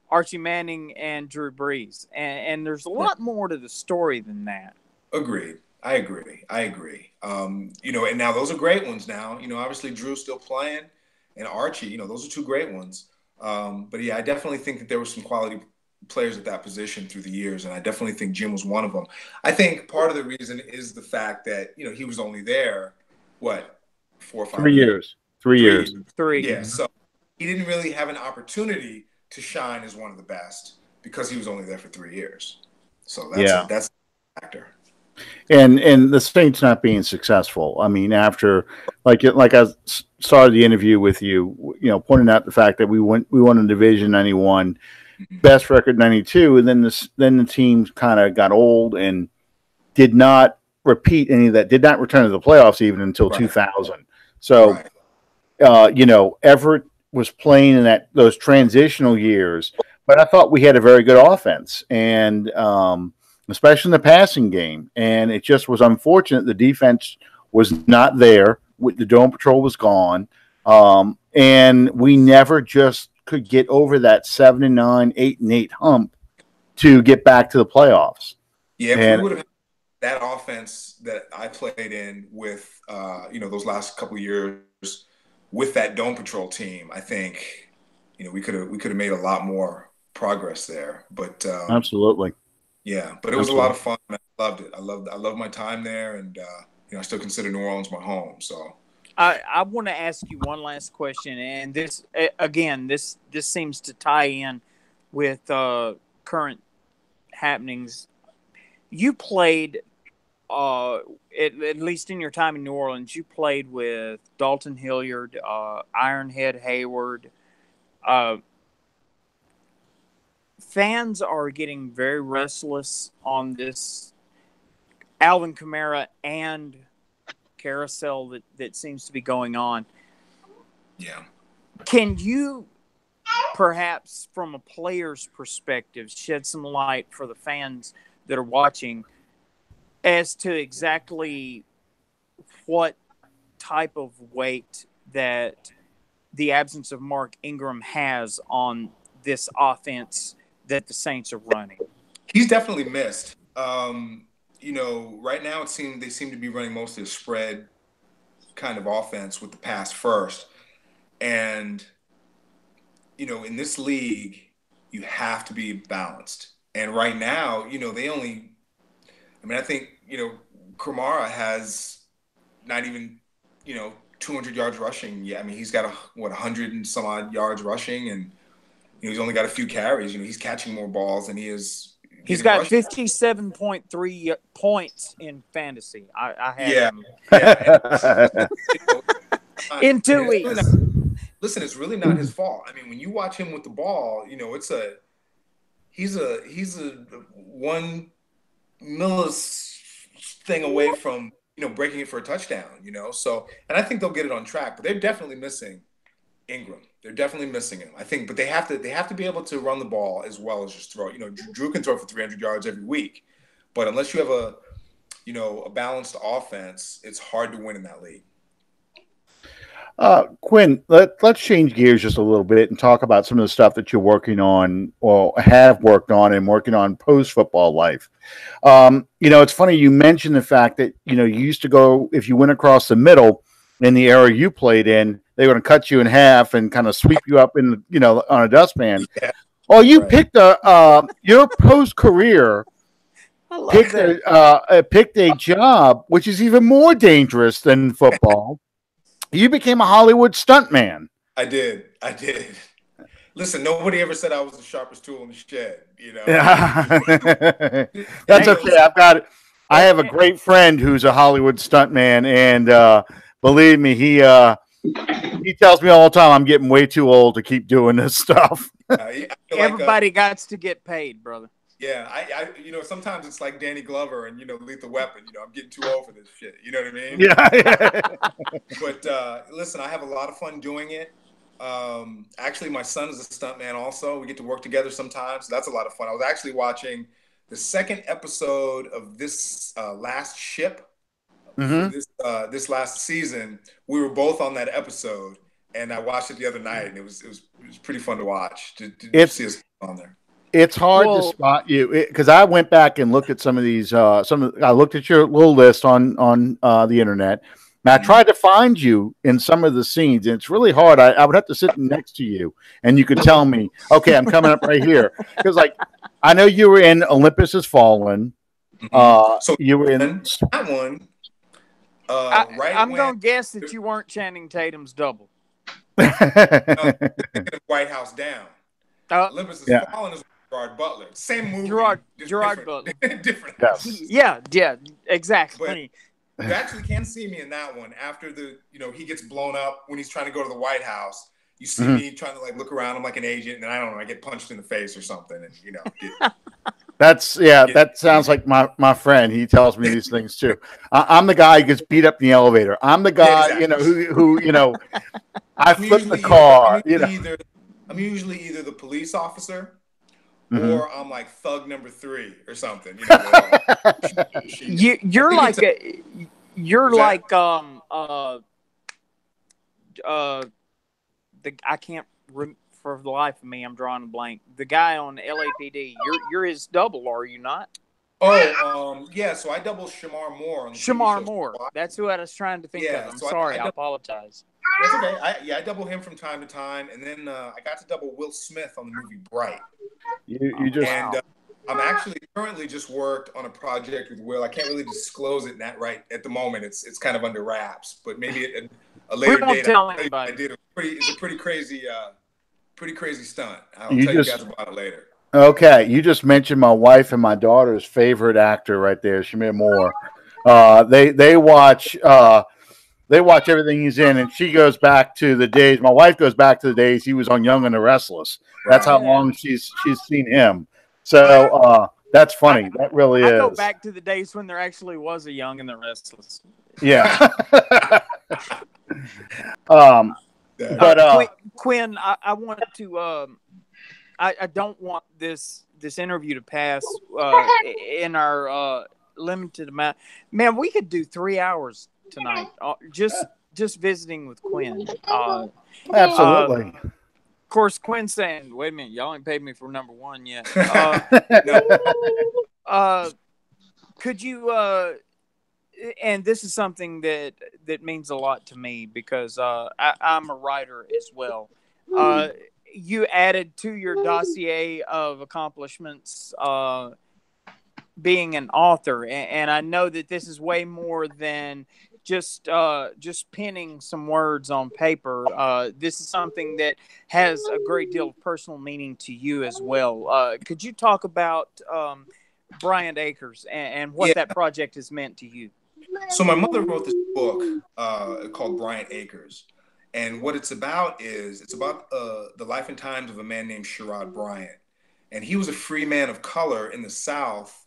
Speaker 2: Archie Manning and Drew Brees. And there's a lot more to the story than that.
Speaker 3: Agreed. I agree. And now those are great ones now. Obviously Drew's still playing and Archie, those are 2 great ones. But I definitely think that there were some quality players at that position through the years. And I definitely think Jim was one of them. I think part of the reason is the fact that, he was only there, 4 or 5
Speaker 1: years? 3 years.
Speaker 2: 3.
Speaker 3: Yeah. So he didn't really have an opportunity to shine as one of the best because he was only there for 3 years. So that's a factor.
Speaker 1: And the Saints not being successful. I mean, after like I started the interview with you, pointing out the fact that we won a division 91, best record 92, and then the team kind of got old and did not repeat any of that. Did not return to the playoffs even until 2000. So, Everett was playing in those transitional years, but I thought we had a very good offense and. Especially in the passing game. And it just was unfortunate the defense was not there. The Dome Patrol was gone. And we never just could get over that 7-9, 8-8 hump to get back to the playoffs.
Speaker 3: Yeah, if we would have had that offense that I played in with, those last couple of years with that Dome Patrol team, I think, we could have made a lot more progress there. But
Speaker 1: absolutely.
Speaker 3: Yeah, but it was a lot of fun. I loved it. I loved my time there, and I still consider New Orleans my home. So
Speaker 2: I want to ask you one last question, and this seems to tie in with current happenings. You played, at least in your time in New Orleans, you played with Dalton Hilliard, Ironhead Hayward. Fans are getting very restless on this Alvin Kamara and carousel that seems to be going on.
Speaker 3: Yeah.
Speaker 2: Can you perhaps from a player's perspective shed some light for the fans that are watching as to exactly what type of weight that the absence of Mark Ingram has on this offense that the Saints are running?
Speaker 3: He's definitely missed. Right now they seem to be running mostly a spread kind of offense with the pass first. And, in this league, you have to be balanced. And right now, I think, Kamara has not even, 200 yards rushing. Yeah, I mean, he's got 100 and some odd yards rushing, and he's only got a few carries. He's catching more balls than he is.
Speaker 2: He's got 57.3 points in fantasy. I had him.
Speaker 3: Yeah.
Speaker 2: In 2 weeks.
Speaker 3: Listen, it's really not his fault. I mean, when you watch him with the ball, he's a 1 millisecond thing away from, breaking it for a touchdown, So, and I think they'll get it on track, but they're definitely missing Ingram. They're definitely missing him. I think, but they have to be able to run the ball as well as just throw. Drew can throw for 300 yards every week, but unless you have a balanced offense, it's hard to win in that league.
Speaker 1: Quinn, let's change gears just a little bit and talk about some of the stuff that you're working on or have worked on and working on post-football life. It's funny you mentioned the fact that, you used to go, if you went across the middle in the era you played in, they were going to cut you in half and kind of sweep you up in, on a dustpan.
Speaker 3: Yeah.
Speaker 1: Oh, you picked your post-career picked a job which is even more dangerous than football. You became a Hollywood stuntman.
Speaker 3: I did. Listen, nobody ever said I was the sharpest tool in the shed.
Speaker 1: That's okay. I have a great friend who's a Hollywood stuntman, and believe me, he tells me all the time I'm getting way too old to keep doing this stuff.
Speaker 2: Everybody got to get paid, brother.
Speaker 3: Yeah, I sometimes it's like Danny Glover and Lethal Weapon. I'm getting too old for this shit. You know what I mean?
Speaker 1: Yeah.
Speaker 3: But listen, I have a lot of fun doing it. Actually, my son is a stuntman also. We get to work together sometimes. So that's a lot of fun. I was actually watching the second episode of this last ship.
Speaker 1: Mm-hmm.
Speaker 3: This last season. We were both on that episode, and I watched it the other night, and it was pretty fun to watch to see us on there.
Speaker 1: It's hard to spot you because I went back and looked at some of these. I looked at your little list on the internet. And I tried to find you in some of the scenes, and it's really hard. I would have to sit next to you, and you could tell me, okay, I'm coming up right here. Because, I know you were in Olympus Has Fallen.
Speaker 3: So
Speaker 1: you were in
Speaker 3: that one.
Speaker 2: I'm going to guess that you weren't Channing Tatum's double.
Speaker 3: White House Down. Olympus Has Fallen is Gerard Butler. Same movie.
Speaker 2: Gerard Butler.
Speaker 3: Different.
Speaker 2: Yeah, exactly.
Speaker 3: But you actually can see me in that one after he gets blown up when he's trying to go to the White House. You see me trying to look around. I'm like an agent, and I don't know. I get punched in the face or something, and
Speaker 1: that sounds like my friend. He tells me these things too. I'm the guy who gets beat up in the elevator. I'm the guy, who I flip the car.
Speaker 3: I'm usually either the police officer or I'm like thug number 3 or something.
Speaker 2: You're like I can't for the life of me. I'm drawing a blank. The guy on LAPD. You're his double, are you not?
Speaker 3: Oh, yeah. So I double Shamar Moore on the
Speaker 2: Shamar Moore. That's who I was trying to think of. I'm sorry. I apologize.
Speaker 3: That's okay. I double him from time to time, and then I got to double Will Smith on the movie Bright. I'm actually currently just worked on a project with Will. I can't really disclose it right at the moment. It's kind of under wraps, but maybe at a later date.
Speaker 2: Tell anybody.
Speaker 3: I did it's a pretty crazy stunt. I'll tell you guys about it later.
Speaker 1: Okay, you just mentioned my wife and my daughter's favorite actor right there, Shamir Moore. They watch everything he's in, and she goes back to the days. My wife goes back to the days he was on Young and the Restless. That's how long she's seen him. So that's funny. That really is. I
Speaker 2: go back to the days when there actually was a Young and the Restless.
Speaker 1: Yeah.
Speaker 2: Quinn, I want to. I don't want this interview to pass in our limited amount. Man, we could do 3 hours tonight just visiting with Quinn.
Speaker 1: Absolutely.
Speaker 2: Of course, Quinn's saying, "Wait a minute, y'all ain't paid me for number 1 yet." Could you? And this is something that means a lot to me because I'm a writer as well. You added to your dossier of accomplishments being an author, and I know that this is way more than just penning some words on paper. This is something that has a great deal of personal meaning to you as well. Could you talk about Bryant Acres and what that project has meant to you?
Speaker 3: So my mother wrote this book called Bryant Acres. And what it's about the life and times of a man named Sherrod Bryant. And he was a free man of color in the South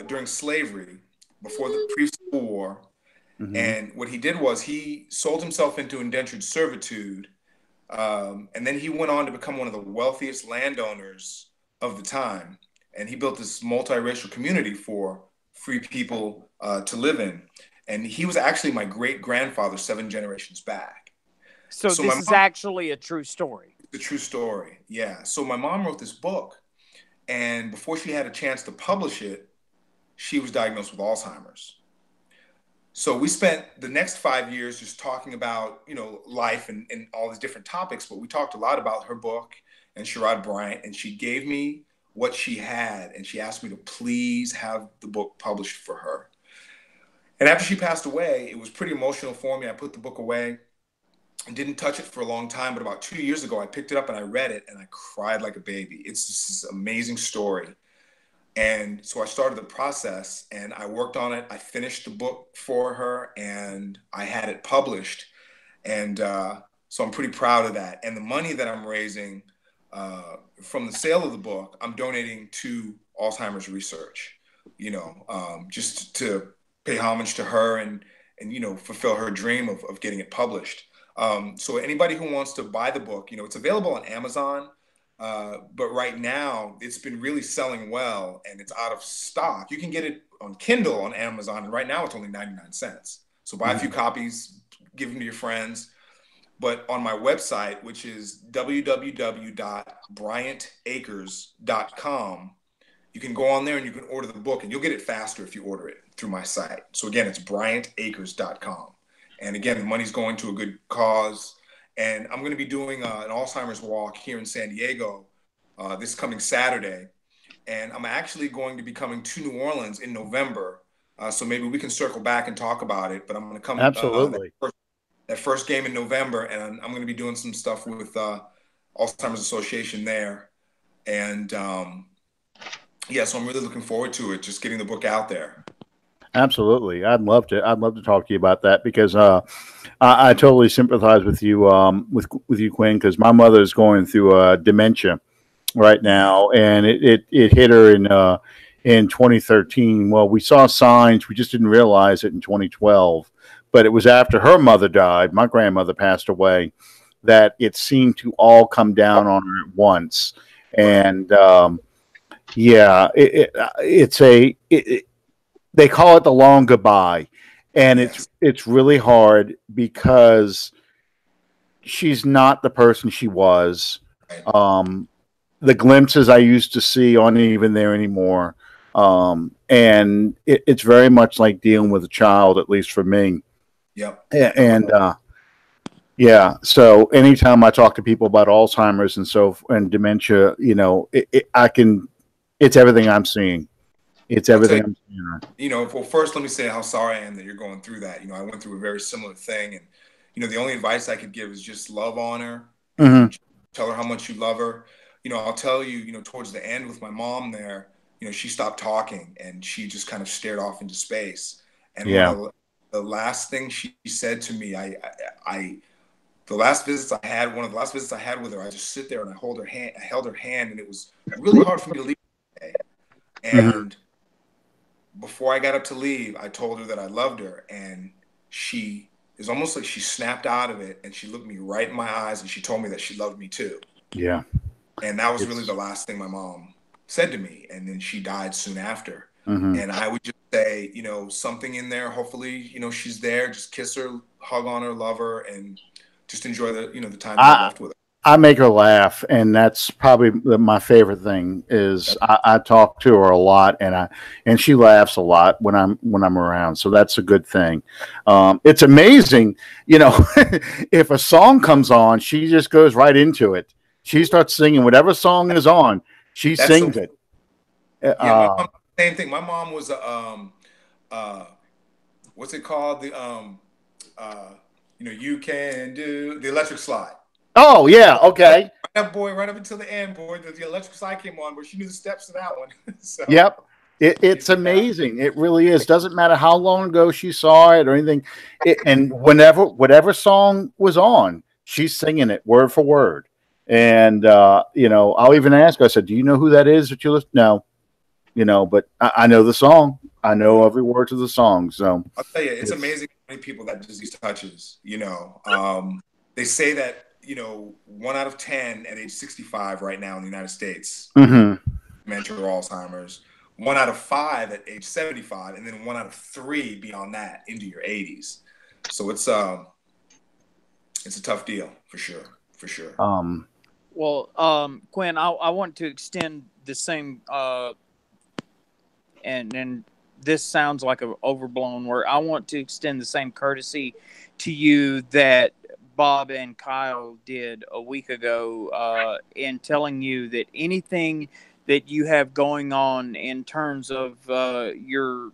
Speaker 3: during slavery, before the pre-Civil War. And what he did was he sold himself into indentured servitude. And then he went on to become one of the wealthiest landowners of the time. And he built this multiracial community for free people to live in. And he was actually my great-grandfather 7 generations back.
Speaker 2: So this is actually a true story.
Speaker 3: It's a true story, yeah. So my mom wrote this book, and before she had a chance to publish it, she was diagnosed with Alzheimer's. So we spent the next 5 years just talking about, life and all these different topics, but we talked a lot about her book and Sherrod Bryant, and she gave me what she had, and she asked me to please have the book published for her. And after she passed away, it was pretty emotional for me. I put the book away and didn't touch it for a long time, but about 2 years ago, I picked it up and I read it, and I cried like a baby. It's just this amazing story. And so I started the process, and I worked on it. I finished the book for her, and I had it published. And so I'm pretty proud of that. And the money that I'm raising from the sale of the book, I'm donating to Alzheimer's research, just to pay homage to her and fulfill her dream of getting it published. So anybody who wants to buy the book, it's available on Amazon. But right now, it's been really selling well, and it's out of stock. You can get it on Kindle on Amazon, and right now it's only 99 cents. So buy a few copies, give them to your friends. But on my website, which is www.bryantacres.com, you can go on there and you can order the book, and you'll get it faster if you order it through my site. So again, it's bryantacres.com. And again, the money's going to a good cause. And I'm going to be doing an Alzheimer's walk here in San Diego this coming Saturday. And I'm actually going to be coming to New Orleans in November. So maybe we can circle back and talk about it. But I'm going to come
Speaker 1: absolutely
Speaker 3: that first game in November. And I'm going to be doing some stuff with Alzheimer's Association there. And so I'm really looking forward to it, just getting the book out there.
Speaker 1: Absolutely. I'd love to talk to you about that, because I totally sympathize with you, with you, Quinn, because my mother is going through dementia right now, and it hit her in 2013. Well, we saw signs, we just didn't realize it in 2012, but it was after her mother died, my grandmother passed away, that it seemed to all come down on her at once. And they call it the long goodbye, and it's really hard because she's not the person she was. The glimpses I used to see aren't even there anymore, and it's very much like dealing with a child, at least for me.
Speaker 3: Yep.
Speaker 1: And so anytime I talk to people about Alzheimer's and dementia, it's everything I'm seeing. It's everything I'm seeing.
Speaker 3: Well, first, let me say how sorry I am that you're going through that. I went through a very similar thing. And, the only advice I could give is just love on her. Tell her how much you love her. I'll tell you, towards the end with my mom there, she stopped talking and she just kind of stared off into space. And the last thing she said to me, one of the last visits I had with her, I just sit there and I held her hand, and it was really hard for me to leave her. And before I got up to leave, I told her that I loved her, and it's almost like she snapped out of it, and she looked me right in my eyes, and she told me that she loved me too.
Speaker 1: Yeah.
Speaker 3: And that was really the last thing my mom said to me, and then she died soon after. And I would just say, something in there, hopefully, she's there, just kiss her, hug on her, love her, and just enjoy the time that I left with her.
Speaker 1: I make her laugh, and that's probably my favorite thing. Is I talk to her a lot, and she laughs a lot when I'm around. So that's a good thing. It's amazing, if a song comes on, she just goes right into it. She starts singing whatever song is on. She sings it.
Speaker 3: Yeah, my mom, same thing. My mom was what's it called? You can do the electric slide.
Speaker 1: Oh, yeah, okay.
Speaker 3: That boy, right up until the end, boy, the electric slide came on, but she knew the steps to that one. So,
Speaker 1: yep. It's amazing. It really is. Doesn't matter how long ago she saw it or anything. And whatever song was on, she's singing it word for word. And, I'll even ask her, I said, do you know who that is that you listen? No. you know, but I know the song. I know every word to the song. So
Speaker 3: I'll tell you, it's amazing how many people that disease touches. You know, they say that, you know, 1 out of 10 at age 65 right now in the United States, dementia or Alzheimer's. 1 out of 5 at age 75, and then 1 out of 3 beyond that into your 80s. So it's a tough deal for sure, for sure.
Speaker 2: Well, Quinn, I want to extend the same, and this sounds like an overblown word. I want to extend the same courtesy to you that Bob and Kyle did a week ago, in telling you that anything that you have going on in terms of your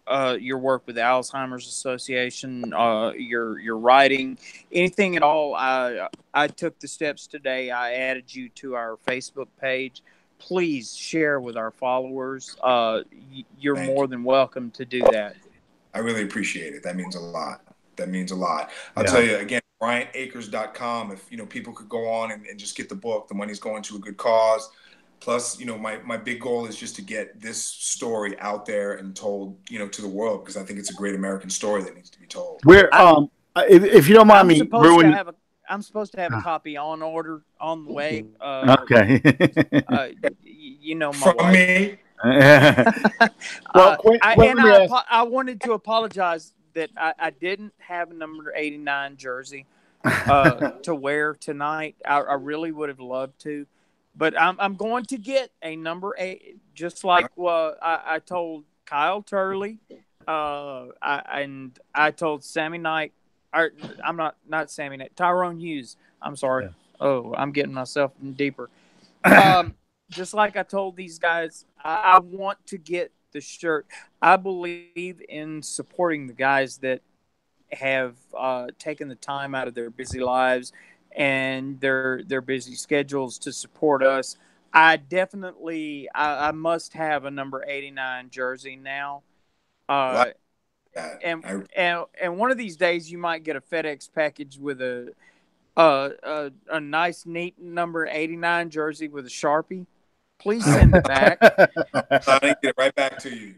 Speaker 2: work with the Alzheimer's Association, your writing, anything at all. I took the steps today. I added you to our Facebook page. Please share with our followers. You're more than welcome to do that.
Speaker 3: I really appreciate it. That means a lot. That means a lot. I'll tell you again, BryantAkers.com. If, you know, people could go on and just get the book, the money's going to a good cause. Plus, you know, my big goal is just to get this story out there and told, you know, to the world, because I think it's a great American story that needs to be told.
Speaker 1: Where, if you don't mind me ruining,
Speaker 2: I'm supposed to have a copy on order on the way.
Speaker 1: Okay.
Speaker 2: You know, my
Speaker 3: From
Speaker 2: wife.
Speaker 3: me.
Speaker 1: Well,
Speaker 2: I wanted to apologize that I didn't have a number 89 jersey to wear tonight. I really would have loved to, but I'm going to get a number 8, just like I told Kyle Turley, and I told Sammy Knight. I'm not Sammy Knight. Tyrone Hughes. I'm sorry. Yeah. Oh, I'm getting myself deeper. Just like I told these guys, I want to get the shirt. I believe in supporting the guys that have taken the time out of their busy lives and their busy schedules to support us. I definitely I must have a number 89 jersey now. And one of these days you might get a FedEx package with a nice, neat number 89 jersey with a Sharpie. Please send it back.
Speaker 3: I'll get it right back to you.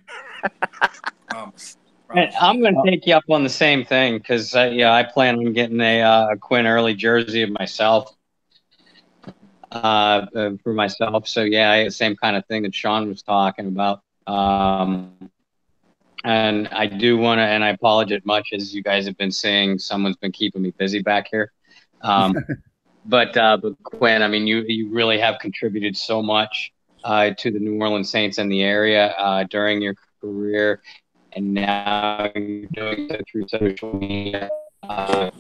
Speaker 3: Promise.
Speaker 4: I'm going to take you up on the same thing, because I plan on getting a Quinn Early jersey of myself for myself. So I the same kind of thing that Sean was talking about. And I do want to, and I apologize much, as you guys have been saying, someone's been keeping me busy back here. But Quinn, I mean, you really have contributed so much to the New Orleans Saints and the area during your career, and now you're doing so through social media. You've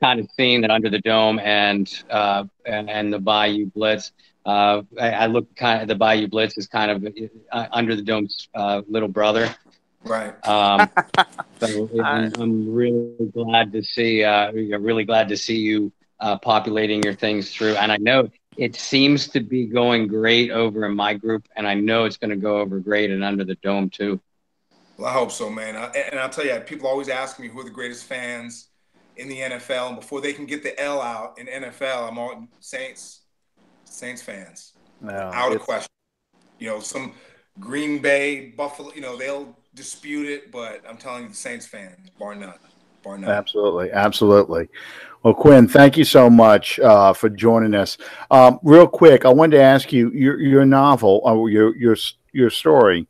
Speaker 4: kind of seen that Under the Dome and the Bayou Blitz. I look kind of, the Bayou Blitz is kind of Under the Dome's little brother.
Speaker 3: Right.
Speaker 4: So I'm really glad to see. Really glad to see you populating your things through. And I know it seems to be going great over in my group, and I know it's going to go over great and Under the Dome too.
Speaker 3: Well, I hope so, man. And I'll tell you, people always ask me who are the greatest fans in the NFL, and before they can get the L out in NFL, I'm all Saints fans. Out of question. You know, some Green Bay, Buffalo, you know, they'll dispute it, but I'm telling you, the Saints fans, bar none.
Speaker 1: Absolutely. Well, Quinn, thank you so much for joining us. Real quick, I wanted to ask you your novel, or your story.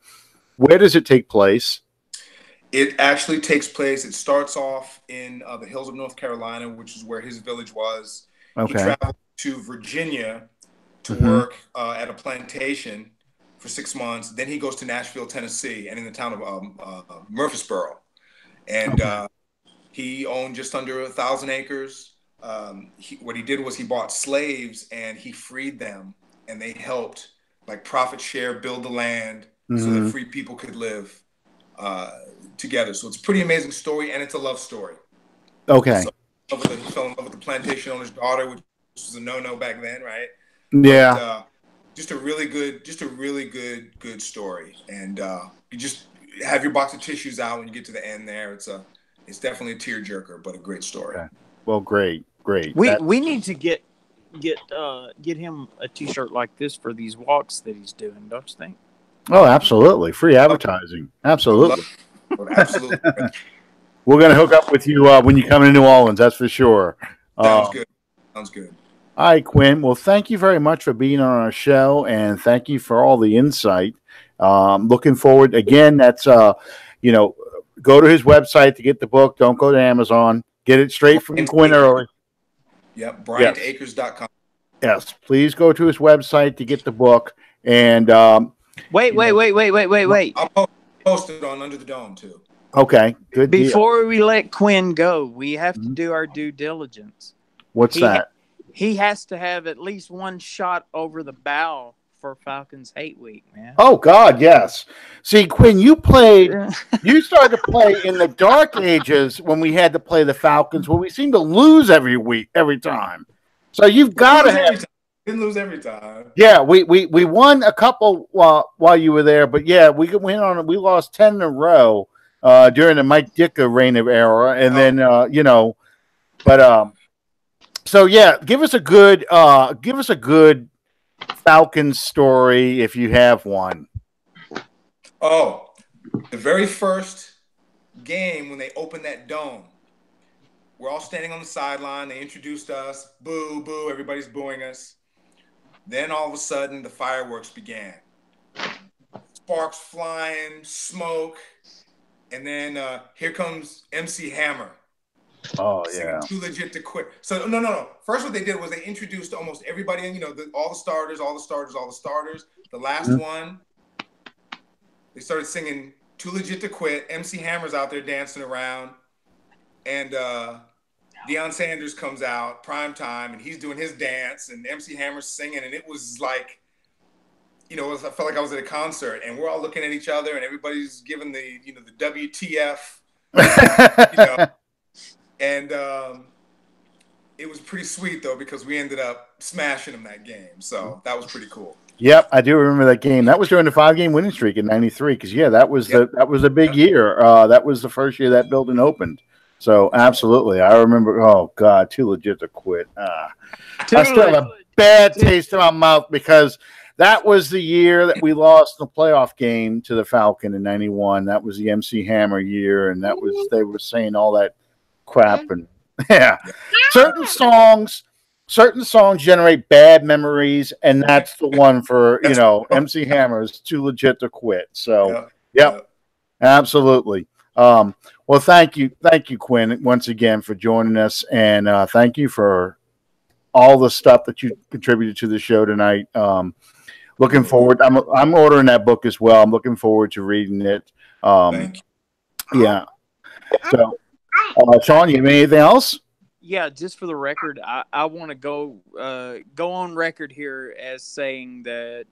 Speaker 1: Where does it take place?
Speaker 3: It actually takes place. It starts off in the hills of North Carolina, which is where his village was. Okay. He traveled to Virginia to work at a plantation for 6 months. Then he goes to Nashville, Tennessee, and in the town of Murfreesboro. And he owned just under 1,000 acres. What he did was he bought slaves and he freed them, and they helped, like, profit share, build the land so that free people could live together. So it's a pretty amazing story, and it's a love story.
Speaker 1: Okay.
Speaker 3: So he fell in love with the plantation owner's daughter, which was a no-no back then, right?
Speaker 1: Yeah.
Speaker 3: But, just a really good story. And you just have your box of tissues out when you get to the end there. It's definitely a tearjerker, but a great story.
Speaker 1: Okay. Well, great.
Speaker 2: We need to get get him a T-shirt like this for these walks that he's doing. Don't you think?
Speaker 1: Oh, absolutely. Free advertising. Absolutely.
Speaker 3: Absolutely.
Speaker 1: We're going to hook up with you when you come to New Orleans. That's for sure.
Speaker 3: Sounds good. Sounds good.
Speaker 1: All right, Quinn. Well, thank you very much for being on our show, and thank you for all the insight. Looking forward. Again, that's, go to his website to get the book. Don't go to Amazon. Get it straight from Quinn Early.
Speaker 3: Yep, BryantAkers.com.
Speaker 1: Yes, please go to his website to get the book. And
Speaker 2: wait.
Speaker 3: I'll post it on Under the Dome, too.
Speaker 1: Okay, good deal.
Speaker 2: Before we let Quinn go, we have to do our due diligence.
Speaker 1: What's that?
Speaker 2: He has to have at least one shot over the bow for Falcons Hate Week, man.
Speaker 1: Oh, God, yes. See, Quinn, you started to play in the dark ages when we had to play the Falcons, where we seemed to lose every time. So you've got to have...
Speaker 3: Didn't lose every time.
Speaker 1: Yeah, we won a couple while you were there, but yeah, we lost 10 in a row during the Mike Ditka reign of era, and then so yeah, give us a good Falcons story if you have one.
Speaker 3: Oh, the very first game when they opened that dome, we're all standing on the sideline. They introduced us. Boo, boo. Everybody's booing us. Then all of a sudden, the fireworks began. Sparks flying, smoke, and then here comes MC Hammer.
Speaker 1: Oh, yeah.
Speaker 3: Too legit to quit. So, no. First, what they did was they introduced almost everybody, and all the starters. The last one, they started singing Too Legit to Quit. MC Hammer's out there dancing around. And Deion Sanders comes out, prime time, and he's doing his dance, and MC Hammer's singing, and it was like, I felt like I was at a concert, and we're all looking at each other, and everybody's giving the WTF, and it was pretty sweet, though, because we ended up smashing them that game, so that was pretty cool. Yep,
Speaker 1: I do remember that game. That was during the 5-game winning streak in '93, because that was a big year. That was the first year that building opened. So absolutely, I remember. Oh God, too legit to quit. I still have a bad taste in my mouth because that was the year that we lost the playoff game to the Falcon in '91. That was the MC Hammer year, and they were saying all that crap. And yeah, certain songs generate bad memories, and that's the one for MC Hammer's Too Legit to Quit. So yep. Absolutely. Well, thank you, Quinn, once again for joining us, and thank you for all the stuff that you contributed to the show tonight. Looking forward. I'm ordering that book as well. I'm looking forward to reading it.
Speaker 3: Thank you.
Speaker 1: Yeah. So, Sean, you have anything else?
Speaker 2: Yeah, just for the record, I want to go on record here as saying that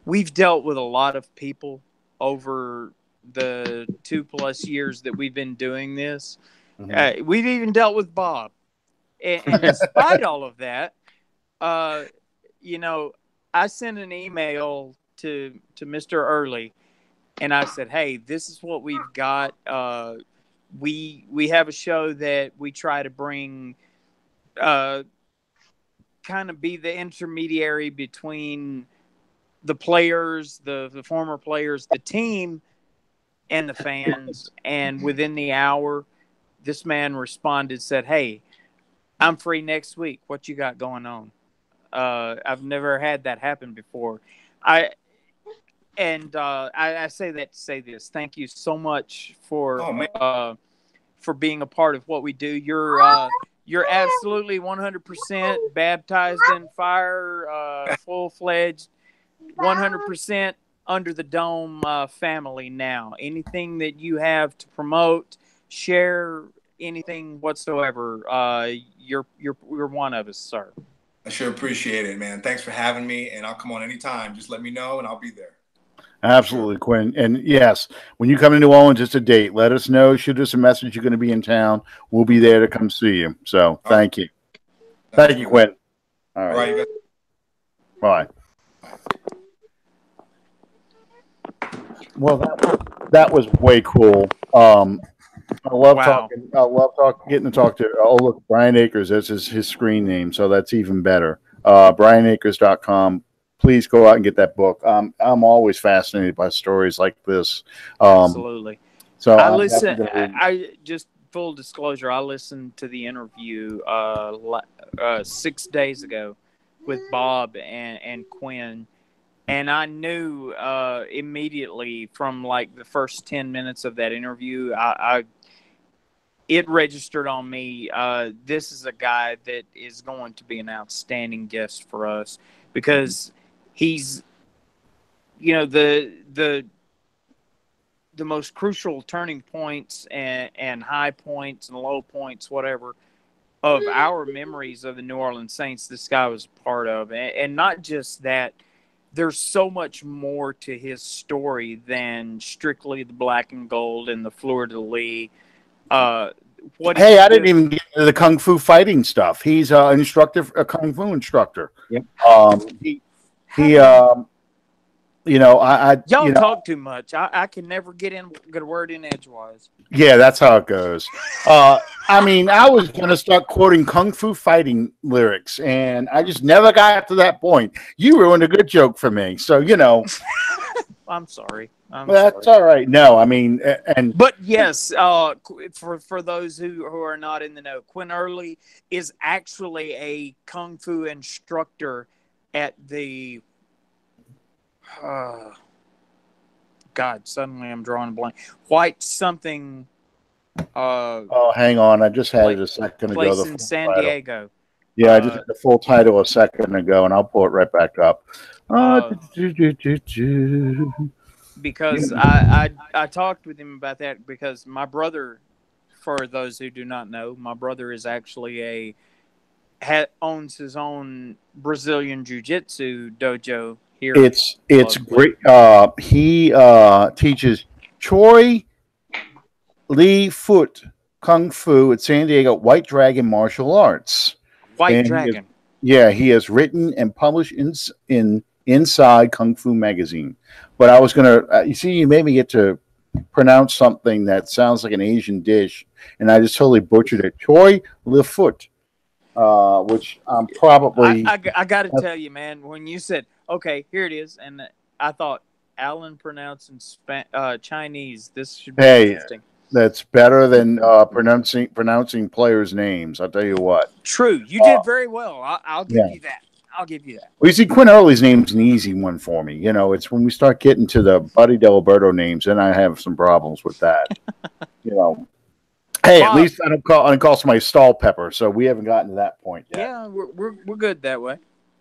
Speaker 2: we've dealt with a lot of people over the 2+ years that we've been doing this. We've even dealt with Bob, and despite all of that, I sent an email to Mr. Early, and I said, hey, this is what we've got. We have a show that we try to bring, kind of be the intermediary between the players, the former players, the team, and the fans. And within the hour, this man responded, said, hey, I'm free next week. What you got going on? I've never had that happen before. I say that to say this. Thank you so much for being a part of what we do. You're absolutely 100% baptized in fire, full-fledged, 100% Under the Dome family now. Anything that you have to promote, share, anything whatsoever, you're one of us, sir.
Speaker 3: I sure appreciate it, man. Thanks for having me, and I'll come on anytime. Just let me know, and I'll be there.
Speaker 1: Absolutely, Quinn. And yes, when you come to New Orleans, it's a date. Let us know. Shoot us a message. You're going to be in town. We'll be there to come see you. So thank you. Thank you, Quinn. All right. Bye. Well, that was way cool. All I love
Speaker 2: Wow.
Speaker 1: talking. I love getting to talk to. Oh, look, Brian Akers. That's his screen name, so that's even better. BrianAkers.com. Please go out and get that book. I'm always fascinated by stories like this.
Speaker 2: Absolutely.
Speaker 1: So
Speaker 2: I
Speaker 1: I'm
Speaker 2: listen.
Speaker 1: definitely gonna read.
Speaker 2: I just full disclosure. I listened to the interview 6 days ago with Bob and Quinn, and I knew immediately from like the first 10 minutes of that interview, it registered on me. This is a guy that is going to be an outstanding guest for us because he's, the most crucial turning points and high points and low points, whatever, of our memories of the New Orleans Saints. This guy was a part of, and not just that. There's so much more to his story than strictly the black and gold and the fleur de lis.
Speaker 1: Hey, I didn't even get into the kung fu fighting stuff. He's an instructor, a kung fu instructor.
Speaker 4: Yep.
Speaker 2: Y'all talk too much. I can never get a word in edgewise.
Speaker 1: Yeah, that's how it goes. I mean, I was going to start quoting kung fu fighting lyrics, and I just never got to that point. You ruined a good joke for me, so
Speaker 2: I'm sorry.
Speaker 1: That's all right. No, I mean,
Speaker 2: but yes, for those who are not in the know, Quinn Early is actually a kung fu instructor at the. God, suddenly I'm drawing a blank. White something.
Speaker 1: Hang on. I just had it a second ago.
Speaker 2: Place in San Diego.
Speaker 1: Yeah, I just had the full title a second ago, and I'll pull it right back up.
Speaker 2: Because I talked with him about that because my brother, for those who do not know, my brother is actually owns his own Brazilian Jiu-Jitsu dojo here.
Speaker 1: It's great. He teaches Choi Lee Foot Kung Fu at San Diego White Dragon Martial Arts.
Speaker 2: White Dragon.
Speaker 1: He has written and published in Inside Kung Fu magazine. But I was gonna, you made me get to pronounce something that sounds like an Asian dish, and I just totally butchered it. Choi Lee Foot, which I'm probably.
Speaker 2: I got to tell you, man, when you said, okay, here it is, and I thought Alan pronouncing Chinese. This should be interesting.
Speaker 1: That's better than pronouncing players' names. I'll tell you what.
Speaker 2: True, you did very well. I'll give you that. I'll give you that.
Speaker 1: Well, you see, Quinn Early's name's an easy one for me. It's when we start getting to the Buddy Diliberto names, then I have some problems with that. Hey, Bob, at least I don't call somebody Stall Pepper, so we haven't gotten to that point yet.
Speaker 2: Yeah, we're good that way.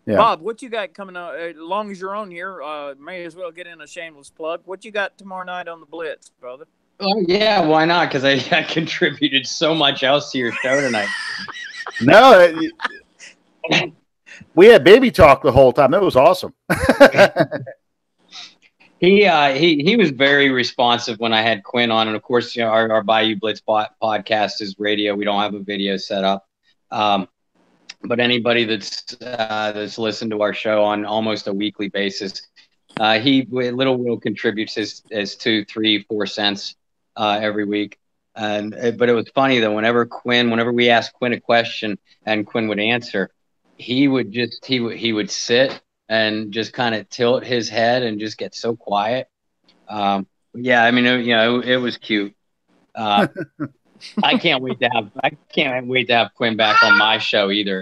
Speaker 1: Yeah.
Speaker 2: Bob, what you got coming up? As long as you're on here, may as well get in a shameless plug. What you got tomorrow night on the Blitz, brother?
Speaker 4: Oh yeah, why not? Because I contributed so much else to your show tonight.
Speaker 1: No. We had baby talk the whole time. That was awesome.
Speaker 4: He was very responsive when I had Quinn on, and of course, our Bayou Blitz podcast is radio. We don't have a video set up, but anybody that's listened to our show on almost a weekly basis, Little Will contributes his 2, 3, 4 cents every week. But it was funny though. Whenever we asked Quinn a question and Quinn would answer, he would sit and just kind of tilt his head and just get so quiet. Yeah, I mean, it was cute. I can't wait to have Quinn back on my show either.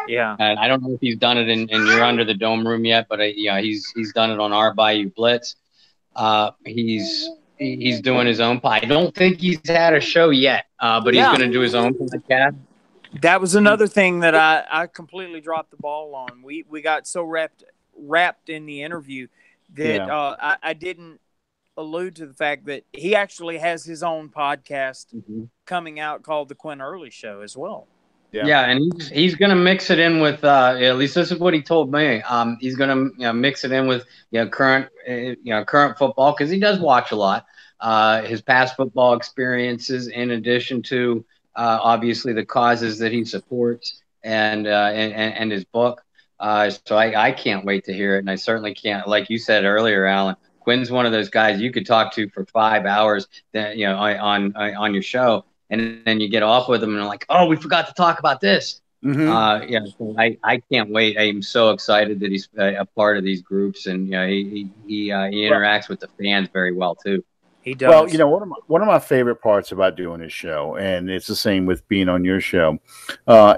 Speaker 2: Yeah,
Speaker 4: and I don't know if he's done it in your Under the Dome room yet, but he's done it on our Bayou Blitz. He's doing his own. I don't think he's had a show yet, but he's going to do his own podcast.
Speaker 2: That was another thing that I completely dropped the ball on. We got so wrapped in the interview that I didn't allude to the fact that he actually has his own podcast coming out called The Quinn Early Show as well.
Speaker 4: Yeah, and he's going to mix it in with at least this is what he told me. He's going to mix it in with current football because he does watch a lot. His past football experiences, in addition to obviously the causes that he supports and his book. So I can't wait to hear it, and I certainly can't. Like you said earlier, Alan, Quinn's one of those guys you could talk to for 5 hours, on your show, and then you get off with them and they're like, oh, we forgot to talk about this.
Speaker 1: Mm-hmm.
Speaker 4: Yeah, so I can't wait. I'm so excited that he's a part of these groups, and he interacts with the fans very well too.
Speaker 2: He does.
Speaker 1: Well, you know, one of my favorite parts about doing this show, and it's the same with being on your show,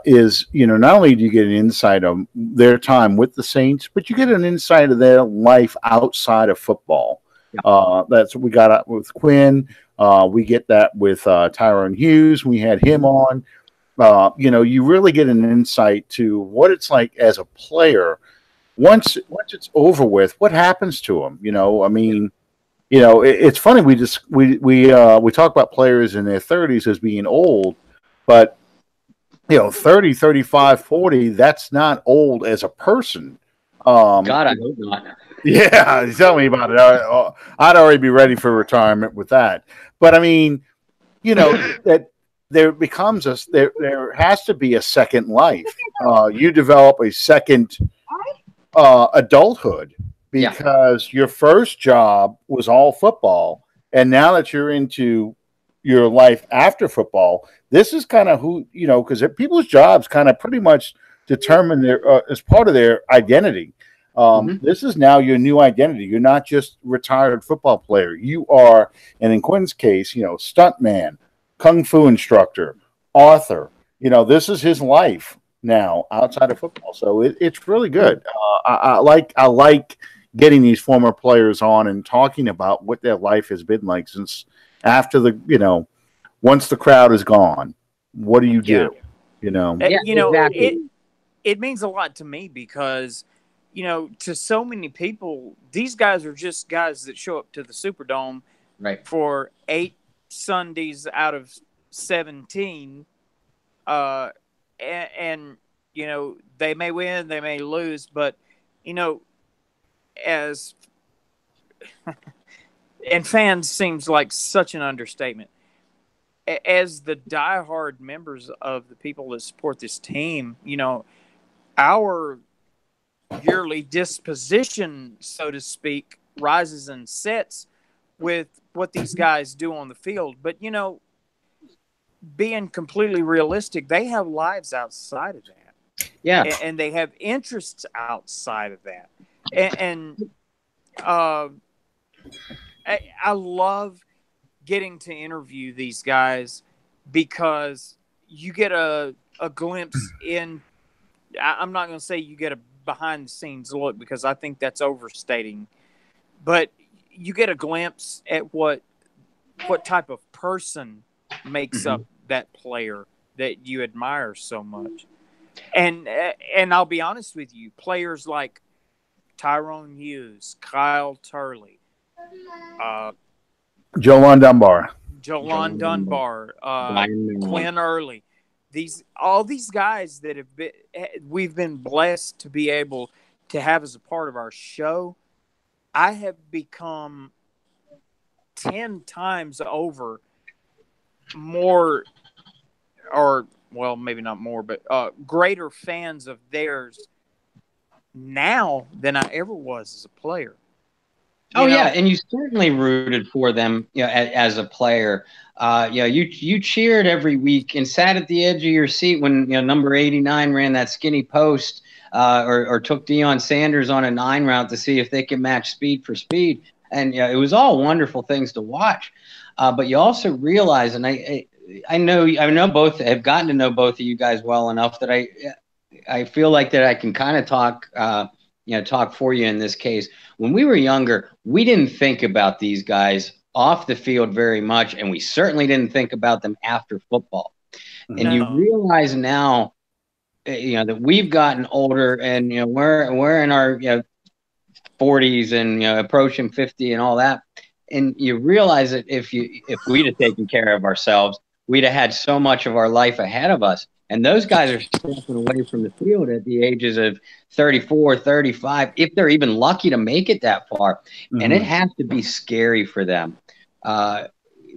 Speaker 1: is, you know, not only do you get an insight of their time with the Saints, but you get an insight of their life outside of football. Yeah. That's what we got with Quinn. We get that with Tyrone Hughes. We had him on. You know, you really get an insight to what it's like as a player. Once it's over with, what happens to them? You know, I mean. You know, it's funny. We talk about players in their 30s as being old, but, you know, 30, 35, 40, that's not old as a person.
Speaker 4: God, I hope not.
Speaker 1: Yeah, tell me about it. I'd already be ready for retirement with that. But I mean, you know, that there has to be a second life. You develop a second adulthood. Because your first job was all football, and now that you're into your life after football, this is kind of who, you know, because people's jobs kind of pretty much determine their as part of their identity. This is now your new identity. You're not just retired football player. You are, and in Quinn's case, you know, stuntman, kung fu instructor, author. You know, this is his life now outside of football. So it's really good. I like getting these former players on and talking about what their life has been like since after the, you know, once the crowd is gone, what do you do? You know,
Speaker 2: you know,
Speaker 4: exactly.
Speaker 2: it means a lot to me because, you know, to so many people, these guys are just guys that show up to the Superdome for 8 Sundays out of 17. And, you know, they may win, they may lose, but, you know, as and fans seems like such an understatement. As the diehard members of the people that support this team, you know, our yearly disposition, so to speak, rises and sets with what these guys do on the field. But, you know, being completely realistic, they have lives outside of that.
Speaker 4: Yeah.
Speaker 2: And they have interests outside of that. And I love getting to interview these guys because you get a glimpse in. I'm not going to say you get a behind the scenes look because I think that's overstating, but you get a glimpse at what type of person makes up that player that you admire so much. And I'll be honest with you, players like Tyrone Hughes, Kyle Turley,
Speaker 1: Jolan Dunbar,
Speaker 2: Quinn Early, all these guys that we've been blessed to be able to have as a part of our show. I have become 10 times over more, or well, maybe not more, but greater fans of theirs now than I ever was as a player.
Speaker 4: Yeah, and you certainly rooted for them, you know, as a player. You know, you cheered every week and sat at the edge of your seat when, you know, number 89 ran that skinny post, or took Deion Sanders on a 9 route to see if they could match speed for speed. And, you know, it was all wonderful things to watch. But you also realize, and I know both have gotten to know both of you guys well enough that I feel like that I can kind of talk for you in this case. When we were younger, we didn't think about these guys off the field very much, and we certainly didn't think about them after football. No. And you realize now, you know, that we've gotten older, and, you know, we're in our, you know, 40s and, you know, approaching 50 and all that. And you realize that if we'd have taken care of ourselves, we'd have had so much of our life ahead of us. And those guys are stepping away from the field at the ages of 34, 35, if they're even lucky to make it that far. And it has to be scary for them,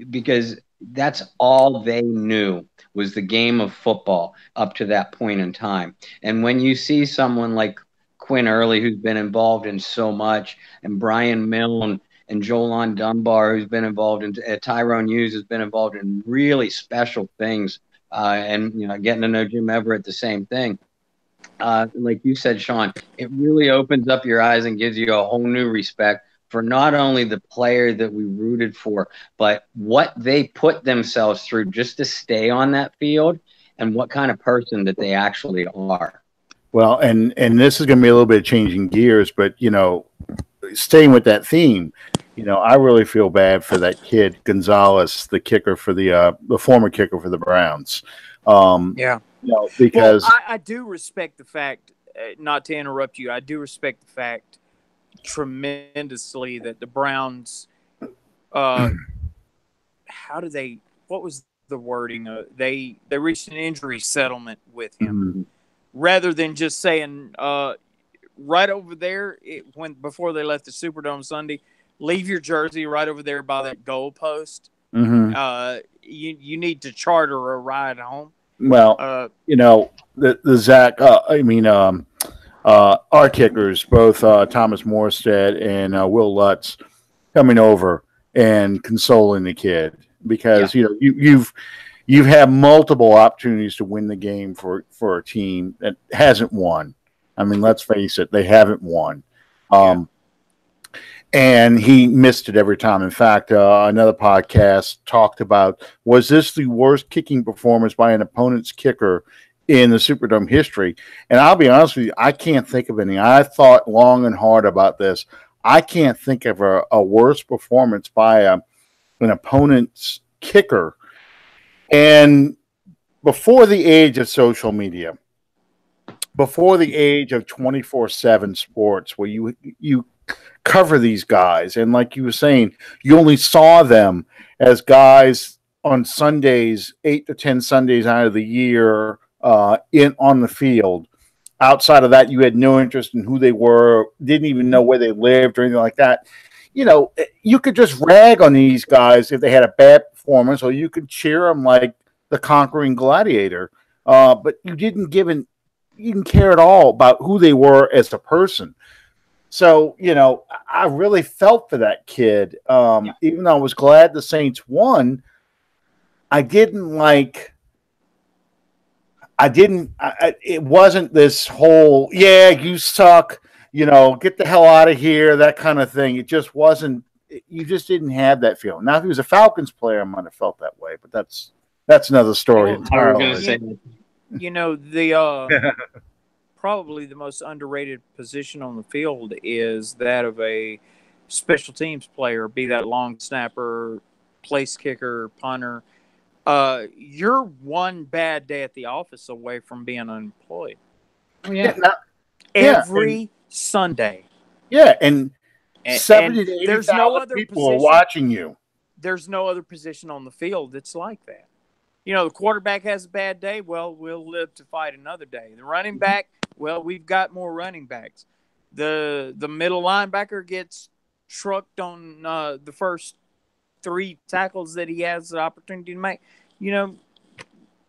Speaker 4: because that's all they knew was the game of football up to that point in time. And when you see someone like Quinn Early, who's been involved in so much, and Brian Milne, and Jolan Dunbar, who's been involved in Tyrone Hughes has been involved in really special things, and getting to know Jim Everett, the same thing. Like you said, Sean, it really opens up your eyes and gives you a whole new respect for not only the player that we rooted for, but what they put themselves through just to stay on that field and what kind of person that they actually are.
Speaker 1: Well, and this is going to be a little bit of changing gears, but staying with that theme, I really feel bad for that kid Gonzalez, the kicker for the former kicker for the Browns. Because
Speaker 2: I do respect the fact, not to interrupt you, I do respect the fact tremendously that the Browns, what was the wording? They reached an injury settlement with him.
Speaker 1: Mm-hmm.
Speaker 2: Rather than just saying right over there before they left the Superdome Sunday, leave your jersey right over there by that goal post.
Speaker 1: Mm-hmm.
Speaker 2: You need to charter a ride home.
Speaker 1: Well, the Zach. Our kickers, both Thomas Morstead and Will Lutz, coming over and consoling the kid because you've had multiple opportunities to win the game for a team that hasn't won. I mean, let's face it, they haven't won. And he missed it every time. In fact, another podcast talked about, was this the worst kicking performance by an opponent's kicker in the Superdome history? And I'll be honest with you, I can't think of any. I thought long and hard about this. I can't think of a worse performance by an opponent's kicker. And before the age of social media, before the age of 24/7 sports, where you cover these guys, and like you were saying, you only saw them as guys on Sundays, 8 to 10 Sundays out of the year, on the field. Outside of that, you had no interest in who they were, didn't even know where they lived or anything like that. You could just rag on these guys if they had a bad performance, or you could cheer them like the conquering gladiator. But you didn't care at all about who they were as a person. So, I really felt for that kid. Even though I was glad the Saints won, it wasn't this whole, you suck, get the hell out of here, that kind of thing. It just wasn't, you just didn't have that feeling. Now, if he was a Falcons player, I might have felt that way, but that's another story entirely.
Speaker 2: Probably the most underrated position on the field is that of a special teams player, be that long snapper, place kicker, punter. You're one bad day at the office away from being unemployed.
Speaker 4: Oh, yeah.
Speaker 2: Every Sunday.
Speaker 1: Yeah, and 70 to 80,000 people are watching you.
Speaker 2: There's no other position on the field that's like that. The quarterback has a bad day. Well, we'll live to fight another day. The running back, well, we've got more running backs. The middle linebacker gets trucked on the first 3 tackles that he has the opportunity to make.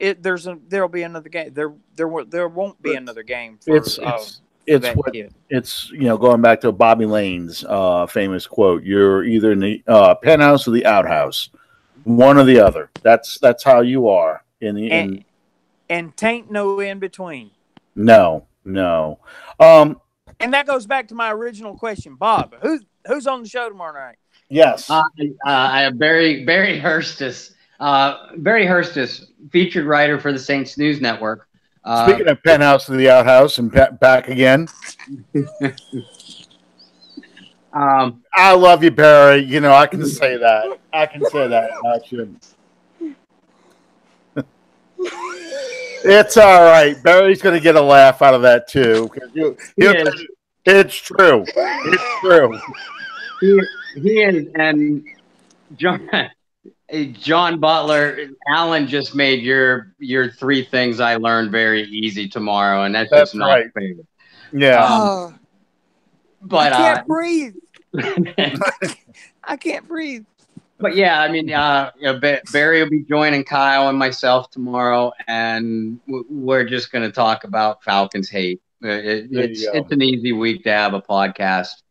Speaker 2: There'll be another game. There won't be another game for that kid.
Speaker 1: It's going back to Bobby Lane's famous quote: "You're either in the penthouse or the outhouse, one or the other. That's how you are and
Speaker 2: tain't no in between."
Speaker 1: No.
Speaker 2: And that goes back to my original question, Bob. Who's on the show tomorrow night?
Speaker 1: Yes,
Speaker 4: I have Barry Hurstis. Barry Hurstis, featured writer for the Saints News Network.
Speaker 1: Speaking of penthouse to the outhouse and back again. I love you, Barry. I can say that. About you. It's all right. Barry's going to get a laugh out of that too. It's true. It's true.
Speaker 4: He is, and John Butler, Alan just made your 3 things I learned very easy tomorrow, and that's just not
Speaker 1: right.
Speaker 4: fair.
Speaker 1: Yeah.
Speaker 4: But
Speaker 2: I can't breathe. I can't breathe.
Speaker 4: But yeah, I mean, Barry will be joining Kyle and myself tomorrow, and we're just going to talk about Falcons hate. It's an easy week to have a podcast.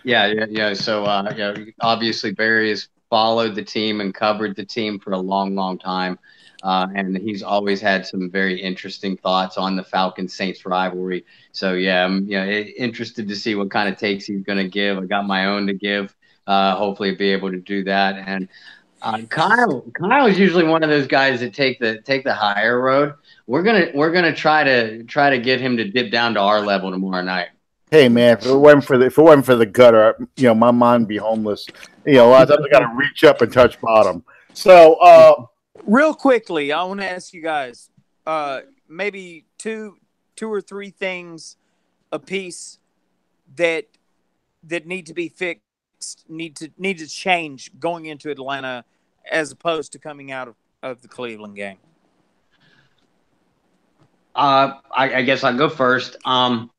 Speaker 4: Yeah. So, obviously Barry has followed the team and covered the team for a long, long time. And he's always had some very interesting thoughts on the Falcons Saints rivalry. So, yeah, I'm interested to see what kind of takes he's going to give. I got my own to give. Hopefully be able to do that. And Kyle is usually one of those guys that take the higher road. We're gonna try to get him to dip down to our level tomorrow night.
Speaker 1: Hey man, if it wasn't for the gutter, my mind would be homeless. A lot of times I got to reach up and touch bottom. So,
Speaker 2: real quickly, I want to ask you guys, maybe two or three things a piece that need to be fixed, need to change going into Atlanta, as opposed to coming out of the Cleveland game.
Speaker 4: I guess I'll go first. I'm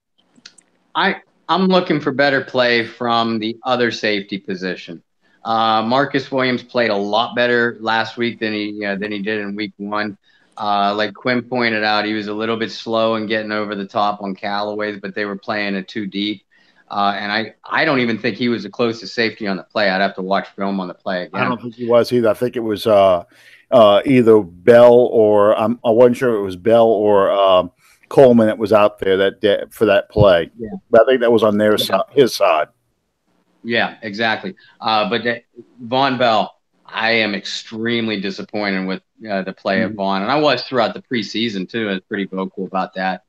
Speaker 4: looking for better play from the other safety position. Marcus Williams played a lot better last week than he did in week 1. Like Quinn pointed out, he was a little bit slow in getting over the top on Callaway's, but they were playing it too deep. And I don't even think he was the closest safety on the play. I'd have to watch film on the play again.
Speaker 1: I don't think he was either. I think it was either Bell or I wasn't sure it was Bell or Coleman that was out there that day for that play.
Speaker 4: Yeah.
Speaker 1: But I think that was on their side, his side.
Speaker 4: Yeah, exactly. But Von Bell, I am extremely disappointed with the play of Vaughn, and I was throughout the preseason too. I was pretty vocal about that.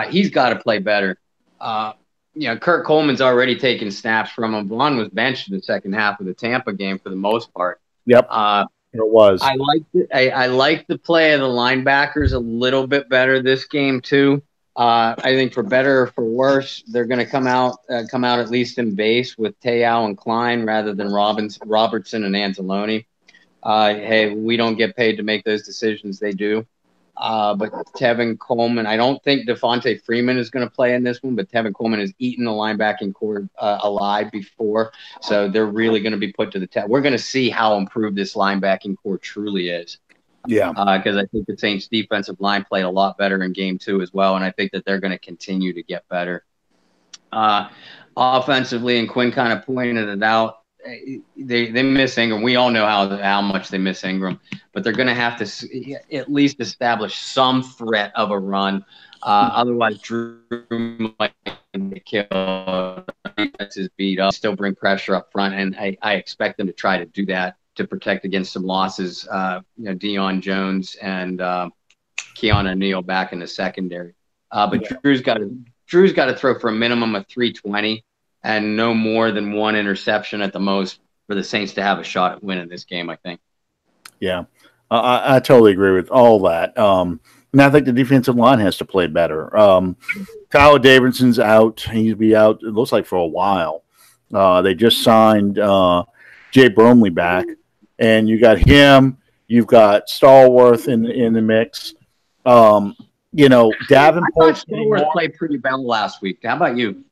Speaker 4: He's got to play better. Kurt Coleman's already taken snaps from him. Vaughn was benched in the second half of the Tampa game for the most part.
Speaker 1: Yep, it was.
Speaker 4: I liked the play of the linebackers a little bit better this game too. I think for better or for worse, they're going to come out at least in base with Te'o and Klein rather than Robertson and Anzalone. Hey, we don't get paid to make those decisions. They do. But Tevin Coleman, I don't think Devontae Freeman is going to play in this one, but Tevin Coleman has eaten the linebacking core alive before. So they're really going to be put to the test. We're going to see how improved this linebacking core truly is.
Speaker 1: Yeah.
Speaker 4: Because I think the Saints defensive line played a lot better in game 2 as well. And I think that they're going to continue to get better. Offensively, and Quinn kind of pointed it out, they miss Ingram. We all know how much they miss Ingram, but they're going to have to at least establish some threat of a run. Otherwise, Drew might get killed. That's his beat up. Still bring pressure up front, and I expect them to try to do that to protect against some losses. Deion Jones and Keanu Neal back in the secondary. But Drew's got to throw for a minimum of 320. And no more than one interception at the most for the Saints to have a shot at winning this game, I think.
Speaker 1: Yeah, I totally agree with all that. And I think the defensive line has to play better. Tyler Davidson's out. He'll be out, it looks like, for a while. They just signed Jay Bromley back. And you got him. You've got Stallworth in the mix. Davenport.
Speaker 4: Stallworth played pretty well last week. How about you?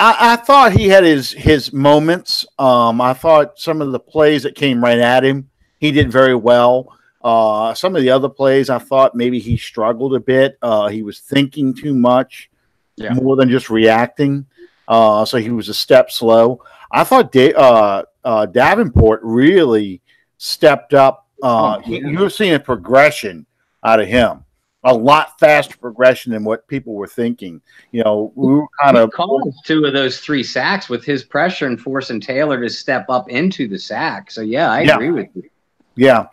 Speaker 1: I thought he had his moments. I thought some of the plays that came right at him, he did very well. Some of the other plays, I thought maybe he struggled a bit. He was thinking too much, more than just reacting. So he was a step slow. I thought Davenport really stepped up. You were seeing a progression out of him. A lot faster progression than what people were thinking. We were kind of
Speaker 4: caused 2 of those 3 sacks with his pressure and forcing Taylor to step up into the sack. So I agree with you.
Speaker 1: Yeah.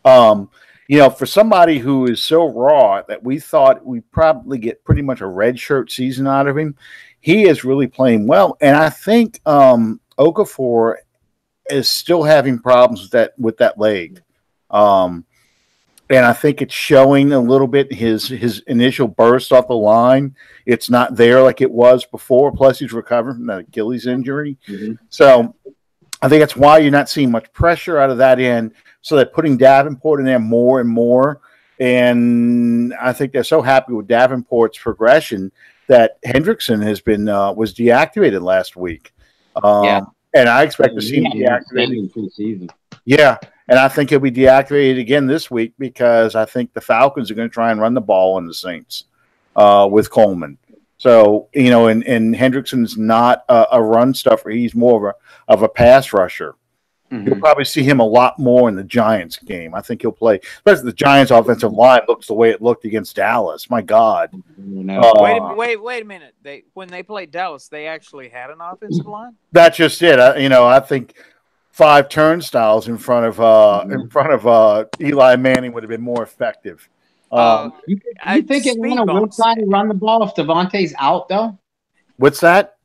Speaker 1: For somebody who is so raw that we thought we'd probably get pretty much a redshirt season out of him, he is really playing well. And I think Okafor is still having problems with that leg. And I think it's showing a little bit his initial burst off the line. It's not there like it was before. Plus, he's recovering from that Achilles injury. Mm-hmm. So I think that's why you're not seeing much pressure out of that end. So they're putting Davenport in there more and more. And I think they're so happy with Davenport's progression that Hendrickson has been was deactivated last week. And I expect to see him deactivated. Yeah. And I think he'll be deactivated again this week because I think the Falcons are going to try and run the ball on the Saints with Coleman. So, and Hendrickson's not a run stuffer. He's more of a pass rusher.
Speaker 4: Mm-hmm.
Speaker 1: You'll probably see him a lot more in the Giants game. I think he'll play, especially the Giants' offensive line looks the way it looked against Dallas. My God.
Speaker 2: Wait a minute. When they played Dallas, they actually had an offensive line?
Speaker 1: That's just it. I think 5 turnstiles in front of Eli Manning would have been more effective.
Speaker 4: You think Atlanta will try to run the ball if Devontae's out, though?
Speaker 1: What's that?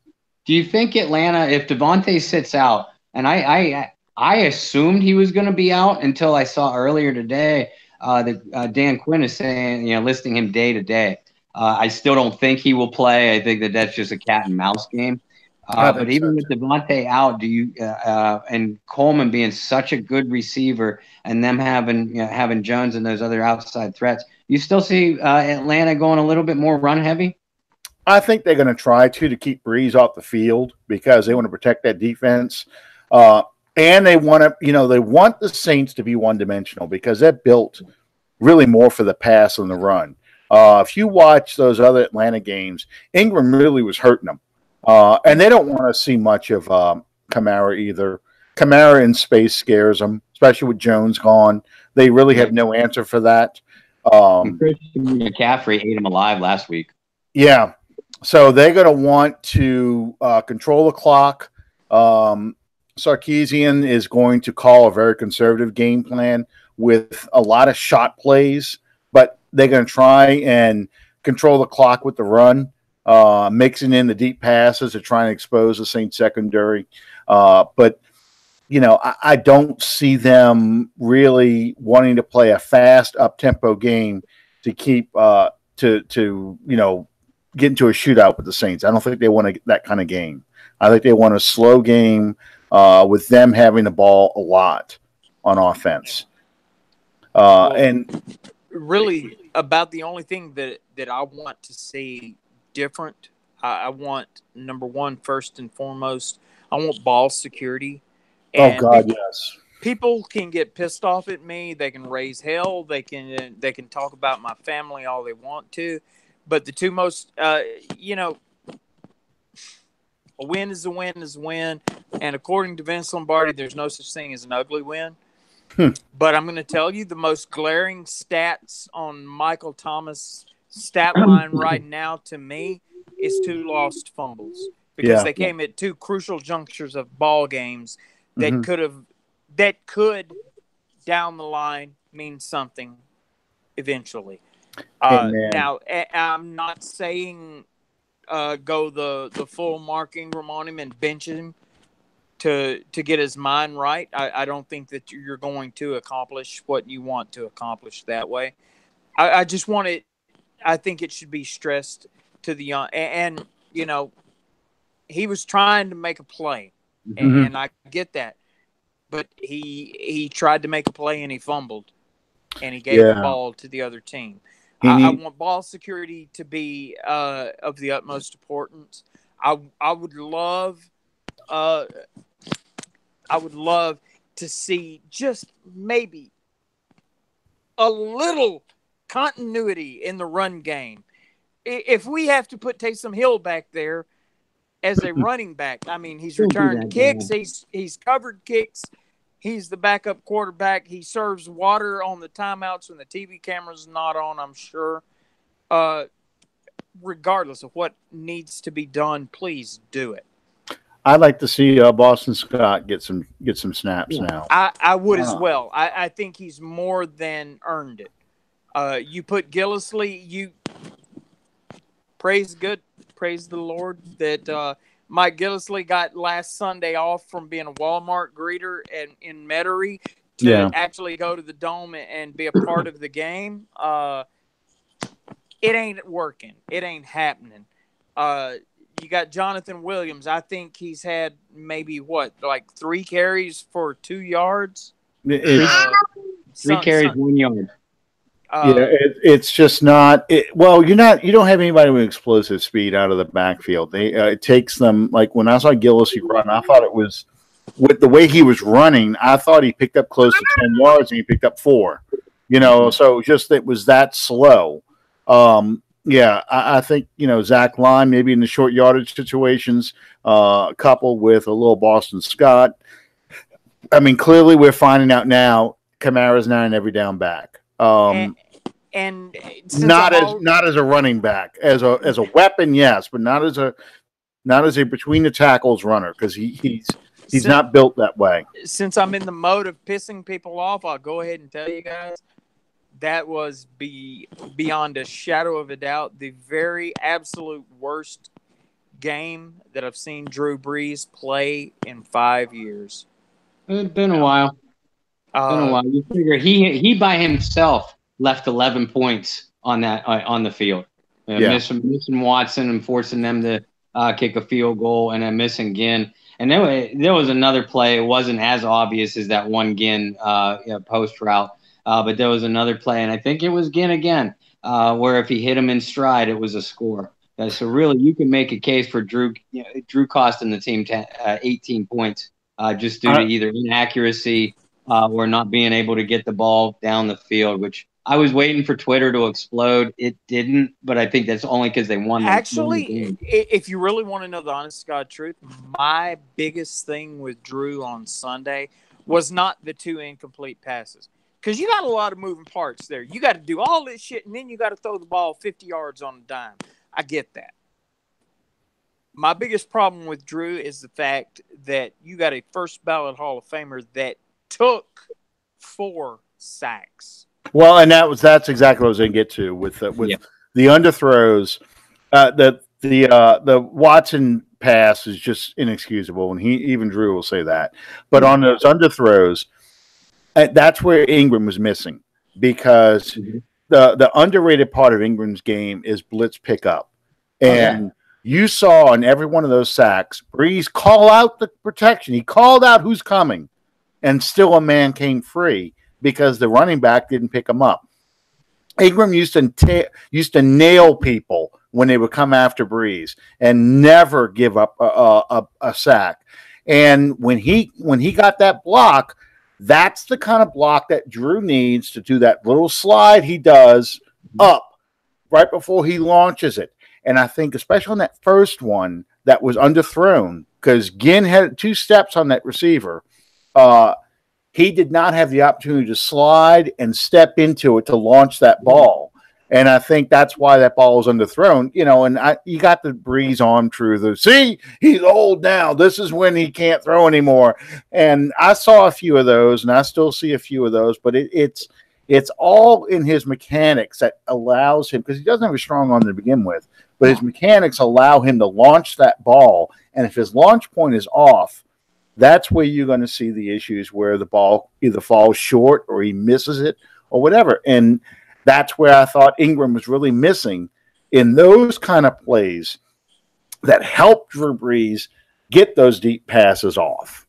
Speaker 4: Do you think Atlanta, if Devontae sits out, and I assumed he was going to be out until I saw earlier today that Dan Quinn is saying, listing him day to day. I still don't think he will play. I think that's just a cat and mouse game. But even with Devontae out, do you and Coleman being such a good receiver, and them having Jones and those other outside threats, you still see Atlanta going a little bit more run heavy?
Speaker 1: I think they're going to try to keep Breeze off the field because they want to protect that defense. And they want to, they want the Saints to be one-dimensional because they're built really more for the pass than the run. If you watch those other Atlanta games, Ingram really was hurting them. And they don't want to see much of Kamara either. Kamara in space scares them, especially with Jones gone. They really have no answer for that.
Speaker 4: Christian McCaffrey ate him alive last week.
Speaker 1: Yeah. So they're going to want to control the clock. Sarkisian is going to call a very conservative game plan with a lot of shot plays, but they're going to try and control the clock with the run, mixing in the deep passes to try and expose the Saints secondary. But, I don't see them really wanting to play a fast, up-tempo game to keep to get into a shootout with the Saints. I don't think they want that kind of game. I think they want a slow game with them having the ball a lot on offense. And
Speaker 2: really about the only thing that I want to see different, I want, number one, first and foremost, I want ball security. And
Speaker 1: yes.
Speaker 2: People can get pissed off at me. They can raise hell. They can talk about my family all they want to. But the two most, a win is a win is a win. And according to Vince Lombardi, there's no such thing as an ugly win. But I'm going to tell you the most glaring stats on Michael Thomas' stat line right now to me is 2 lost fumbles. Because they came at 2 crucial junctures of ball games that could down the line mean something eventually. Now, I'm not saying go the full Mark Ingram on him and bench him to get his mind right. I don't think that you're going to accomplish what you want to accomplish that way. I just want it. I think it should be stressed to the young. And he was trying to make a play, and I get that. But he tried to make a play and he fumbled, and he gave the ball to the other team. I want ball security to be of the utmost importance. I would love to see just maybe a little continuity in the run game. If we have to put Taysom Hill back there as a running back, I mean, he's returned kicks, he's covered kicks, he's the backup quarterback, he serves water on the timeouts when the TV camera's not on, I'm sure. Regardless of what needs to be done, please do it.
Speaker 1: I'd like to see Boston Scott get some snaps now.
Speaker 2: I would as well. I think he's more than earned it. You put Gillislee, you praise the Lord that Mike Gillislee got last Sunday off from being a Walmart greeter in Metairie to actually go to the Dome and be a part of the game. It ain't working. It ain't happening. You got Jonathan Williams. I think he's had maybe 3 carries for 2 yards.
Speaker 4: 3 carries, 1 yard.
Speaker 1: It's just not. You don't have anybody with explosive speed out of the backfield. It takes them, like when I saw Gillislee run, I thought it was with the way he was running. I thought he picked up close to 10 yards and he picked up 4. So just it was that slow. Yeah, I think, Zach Lime, maybe in the short yardage situations, coupled with a little Boston Scott. I mean, clearly we're finding out now Kamara's not an every down back.
Speaker 2: And
Speaker 1: Not as a running back, as a weapon, yes, but not as a between the tackles runner, because he's not built that way.
Speaker 2: Since I'm in the mode of pissing people off, I'll go ahead and tell you guys that was beyond a shadow of a doubt the very absolute worst game that I've seen Drew Brees play in 5 years.
Speaker 4: It's been a while. You figure he by himself left 11 points on the field. Missing Watson and forcing them to kick a field goal, and then missing Ginn. And there was another play. It wasn't as obvious as that one Ginn post route, but there was another play, and I think it was Ginn again, where if he hit him in stride, it was a score. So really, you can make a case for Drew costing the team 18 points just due to either inaccuracy or not being able to get the ball down the field, which I was waiting for Twitter to explode. It didn't, but I think that's only because they won.
Speaker 2: Actually, if you really want to know the honest to God truth, my biggest thing with Drew on Sunday was not the 2 incomplete passes. Because you got a lot of moving parts there. You got to do all this shit, and then you got to throw the ball 50 yards on a dime. I get that. My biggest problem with Drew is the fact that you got a first ballot Hall of Famer that took 4 sacks.
Speaker 1: Well, and that's exactly what I was going to get to with the underthrows. The Watson pass is just inexcusable, and even Drew will say that. But on those underthrows, that's where Ingram was missing, because the underrated part of Ingram's game is blitz pickup, and you saw on every one of those sacks, Brees call out the protection. He called out who's coming, and still a man came free because the running back didn't pick him up. Ingram used to nail people when they would come after Brees and never give up a sack. And when he got that block, that's the kind of block that Drew needs to do that little slide he does up right before he launches it. And I think especially on that first one that was underthrown, because Ginn had 2 steps on that receiver, he did not have the opportunity to slide and step into it to launch that ball. And I think that's why that ball was underthrown. And you got the Brees arm truth. See, he's old now. This is when he can't throw anymore. And I saw a few of those, and I still see a few of those. But it's all in his mechanics that allows him, because he doesn't have a strong arm to begin with, but his mechanics allow him to launch that ball. And if his launch point is off, that's where you're going to see the issues where the ball either falls short or he misses it or whatever. And that's where I thought Ingram was really missing in those kind of plays that helped Drew Brees get those deep passes off.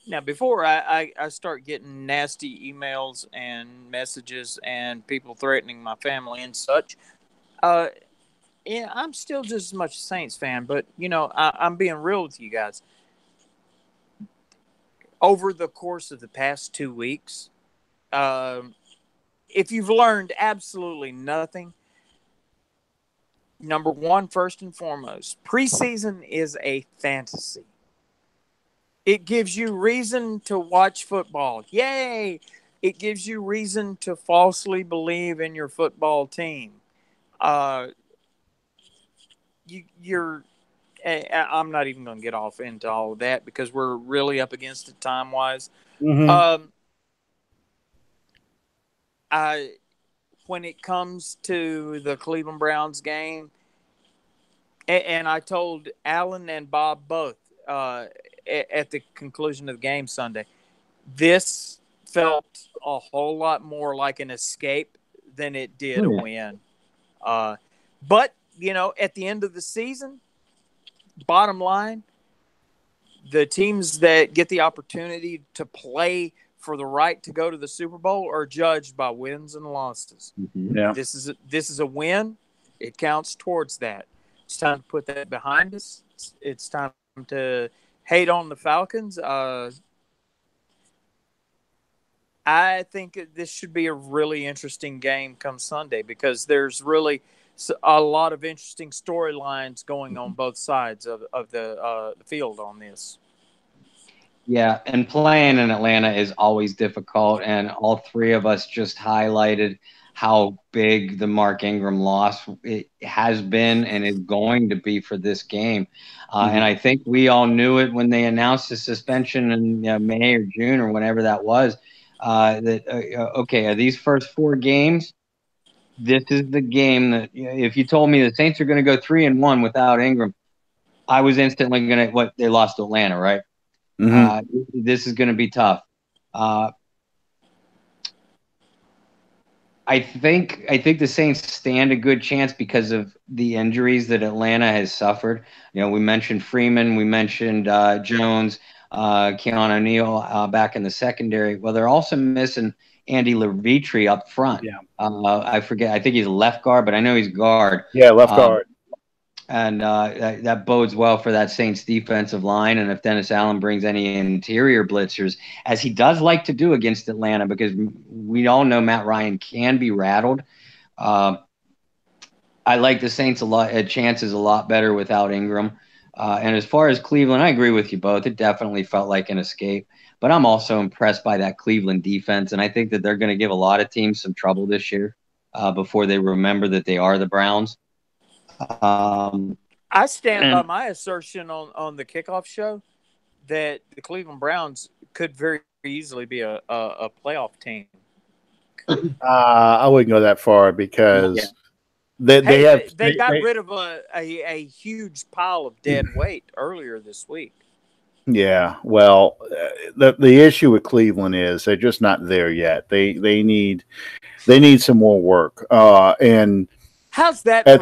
Speaker 2: Now, before I start getting nasty emails and messages and people threatening my family and such, I'm still just as much a Saints fan, but, I'm being real with you guys. Over the course of the past 2 weeks, if you've learned absolutely nothing, number one, first and foremost, preseason is a fantasy. It gives you reason to watch football. Yay! It gives you reason to falsely believe in your football team. I'm not even going to get off into all of that because we're really up against it time-wise.
Speaker 1: Mm-hmm.
Speaker 2: When it comes to the Cleveland Browns game, and I told Alan and Bob both at the conclusion of the game Sunday, this felt a whole lot more like an escape than it did a win. But, at the end of the season, bottom line, the teams that get the opportunity to play for the right to go to the Super Bowl are judged by wins and losses.
Speaker 1: Mm-hmm. Yeah.
Speaker 2: This is a win. It counts towards that. It's time to put that behind us. It's time to hate on the Falcons. I think this should be a really interesting game come Sunday because there's really a lot of interesting storylines going on both sides of the field on this.
Speaker 4: Yeah, and playing in Atlanta is always difficult, and all three of us just highlighted how big the Mark Ingram loss it has been and is going to be for this game. And I think we all knew it when they announced the suspension in May or June or whenever that was, okay, are these first 4 games? This is the game that if you told me the Saints are going to go 3-1 without Ingram, I was instantly going to they lost to Atlanta, right? This is going to be tough. I think the Saints stand a good chance because of the injuries that Atlanta has suffered. We mentioned Freeman, we mentioned Jones, Keanu O'Neal back in the secondary. Well, they're also missing Andy Levitre up front.
Speaker 1: Yeah.
Speaker 4: I forget. I think he's left guard, but I know he's guard.
Speaker 1: Yeah, left guard.
Speaker 4: And that bodes well for that Saints defensive line. And if Dennis Allen brings any interior blitzers, as he does like to do against Atlanta, because we all know Matt Ryan can be rattled. I like the Saints chances a lot better without Ingram. And as far as Cleveland, I agree with you both. It definitely felt like an escape. But I'm also impressed by that Cleveland defense. And I think that they're going to give a lot of teams some trouble this year before they remember that they are the Browns.
Speaker 2: I stand by my assertion on the kickoff show that the Cleveland Browns could very easily be a playoff team.
Speaker 1: I wouldn't go that far because they
Speaker 2: got rid of a huge pile of dead weight earlier this week.
Speaker 1: Yeah, well, the issue with Cleveland is they're just not there yet. They need some more work. And
Speaker 2: how's that? I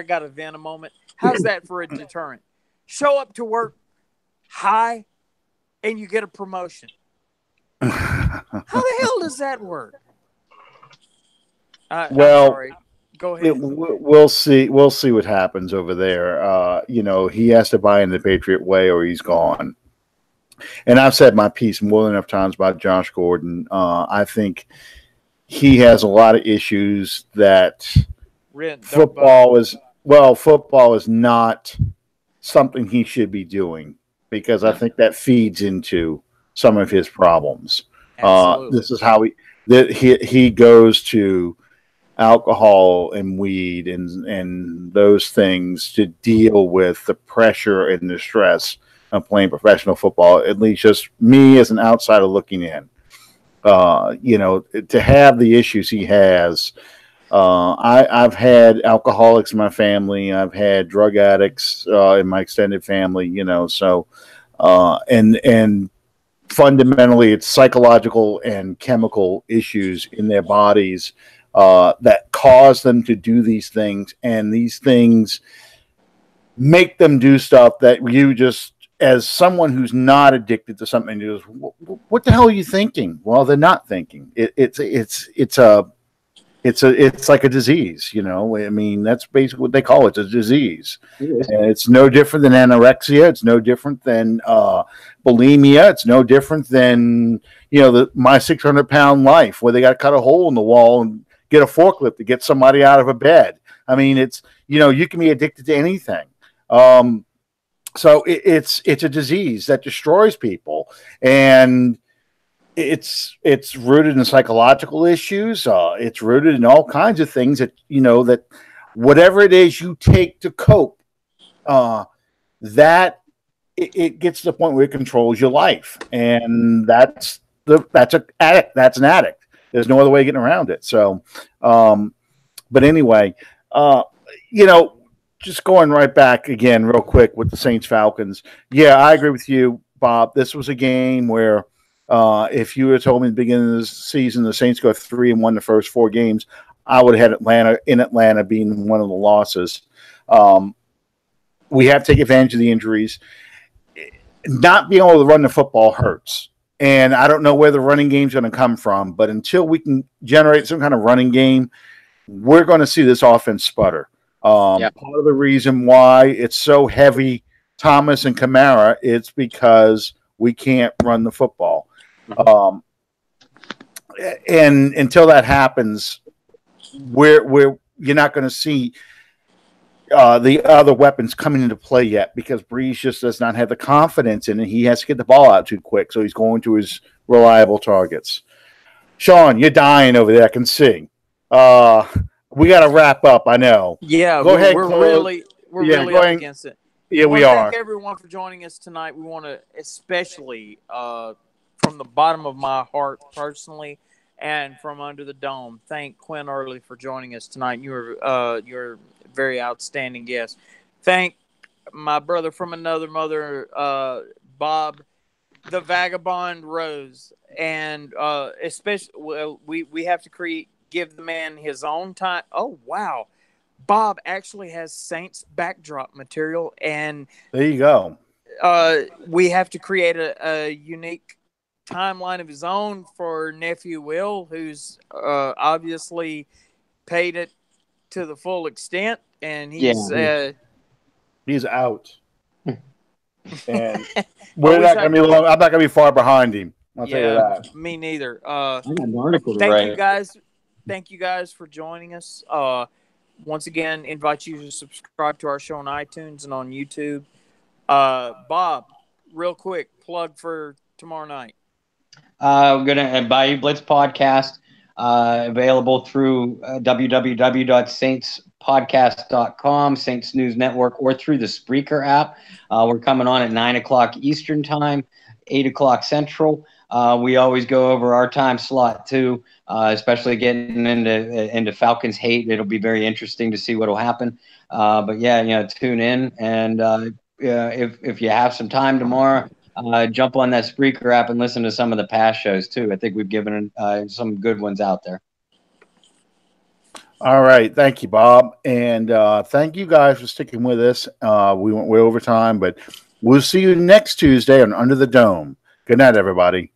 Speaker 2: got to vent a moment. How's that for a deterrent? Show up to work high, and you get a promotion. How the hell does that work?
Speaker 1: Well,
Speaker 2: I'm sorry. Go ahead.
Speaker 1: We'll see. We'll see what happens over there. He has to buy in the Patriot way, or he's gone. And I've said my piece more than enough times about Josh Gordon. I think he has a lot of issues that football is not something he should be doing, because I think that feeds into some of his problems. This is how he goes to alcohol and weed and those things to deal with the pressure and the stress of playing professional football. At least just me as an outsider looking in, to have the issues he has. I've had alcoholics in my family. I've had drug addicts in my extended family, and fundamentally it's psychological and chemical issues in their bodies that cause them to do these things, and these things make them do stuff that you just, as someone who's not addicted to something, goes, what the hell are you thinking? Well, they're not thinking. It's like a disease, I mean, that's basically what they call it, a disease. And it's no different than anorexia. It's no different than bulimia. It's no different than, my 600-pound life, where they got to cut a hole in the wall and get a forklift to get somebody out of a bed. I mean, it's, you can be addicted to anything. So it's a disease that destroys people, and it's rooted in psychological issues. It's rooted in all kinds of things that, that whatever it is you take to cope, that it gets to the point where it controls your life. And that's an addict. There's no other way of getting around it. So, but anyway, just going right back again real quick with the Saints Falcons. Yeah, I agree with you, Bob. This was a game where, if you had told me at the beginning of the season the Saints go 3-1 the first 4 games, I would have had Atlanta being one of the losses. We have to take advantage of the injuries. Not being able to run the football hurts. And I don't know where the running game is going to come from, but until we can generate some kind of running game, we're going to see this offense sputter. Part of the reason why it's so heavy, Thomas and Kamara, it's because we can't run the football. And until that happens, where you're not going to see the other weapons coming into play yet, because Breeze just does not have the confidence in it. He has to get the ball out too quick, so he's going to his reliable targets. Sean, you're dying over there. I can see. We got to wrap up. I know.
Speaker 2: Yeah,
Speaker 1: go ahead.
Speaker 2: We're really up against it.
Speaker 1: Yeah, we are.
Speaker 2: Thank everyone for joining us tonight. We want to especially, from the bottom of my heart, personally, and from under the dome, thank Quinn Early for joining us tonight. You're a very outstanding guest. Thank my brother from another mother, Bob, the Vagabond Rose, and especially we have to give the man his own time. Oh wow. Bob actually has Saints backdrop material, and
Speaker 1: there you go.
Speaker 2: We have to create a unique timeline of his own for nephew Will, who's obviously paid it to the full extent, and he's
Speaker 1: out. And we're not going to be long. I'm not going to be far behind him. I'll tell you that.
Speaker 2: Me neither.
Speaker 4: I got an article to
Speaker 2: thank
Speaker 4: write.
Speaker 2: you guys. Thank you guys for joining us. Once again, invite you to subscribe to our show on iTunes and on YouTube. Bob, real quick, plug for tomorrow night.
Speaker 4: We're going to Bayou Blitz podcast, available through www.saintspodcast.com, Saints News Network, or through the Spreaker app. We're coming on at 9 o'clock Eastern Time, 8 o'clock Central. We always go over our time slot too, especially getting into Falcons hate. It'll be very interesting to see what will happen. But yeah, tune in, and if you have some time tomorrow, jump on that Spreaker app and listen to some of the past shows too. I think we've given some good ones out there.
Speaker 1: All right, thank you, Bob, and thank you guys for sticking with us. We went way over time, but we'll see you next Tuesday on Under the Dome. Good night, everybody.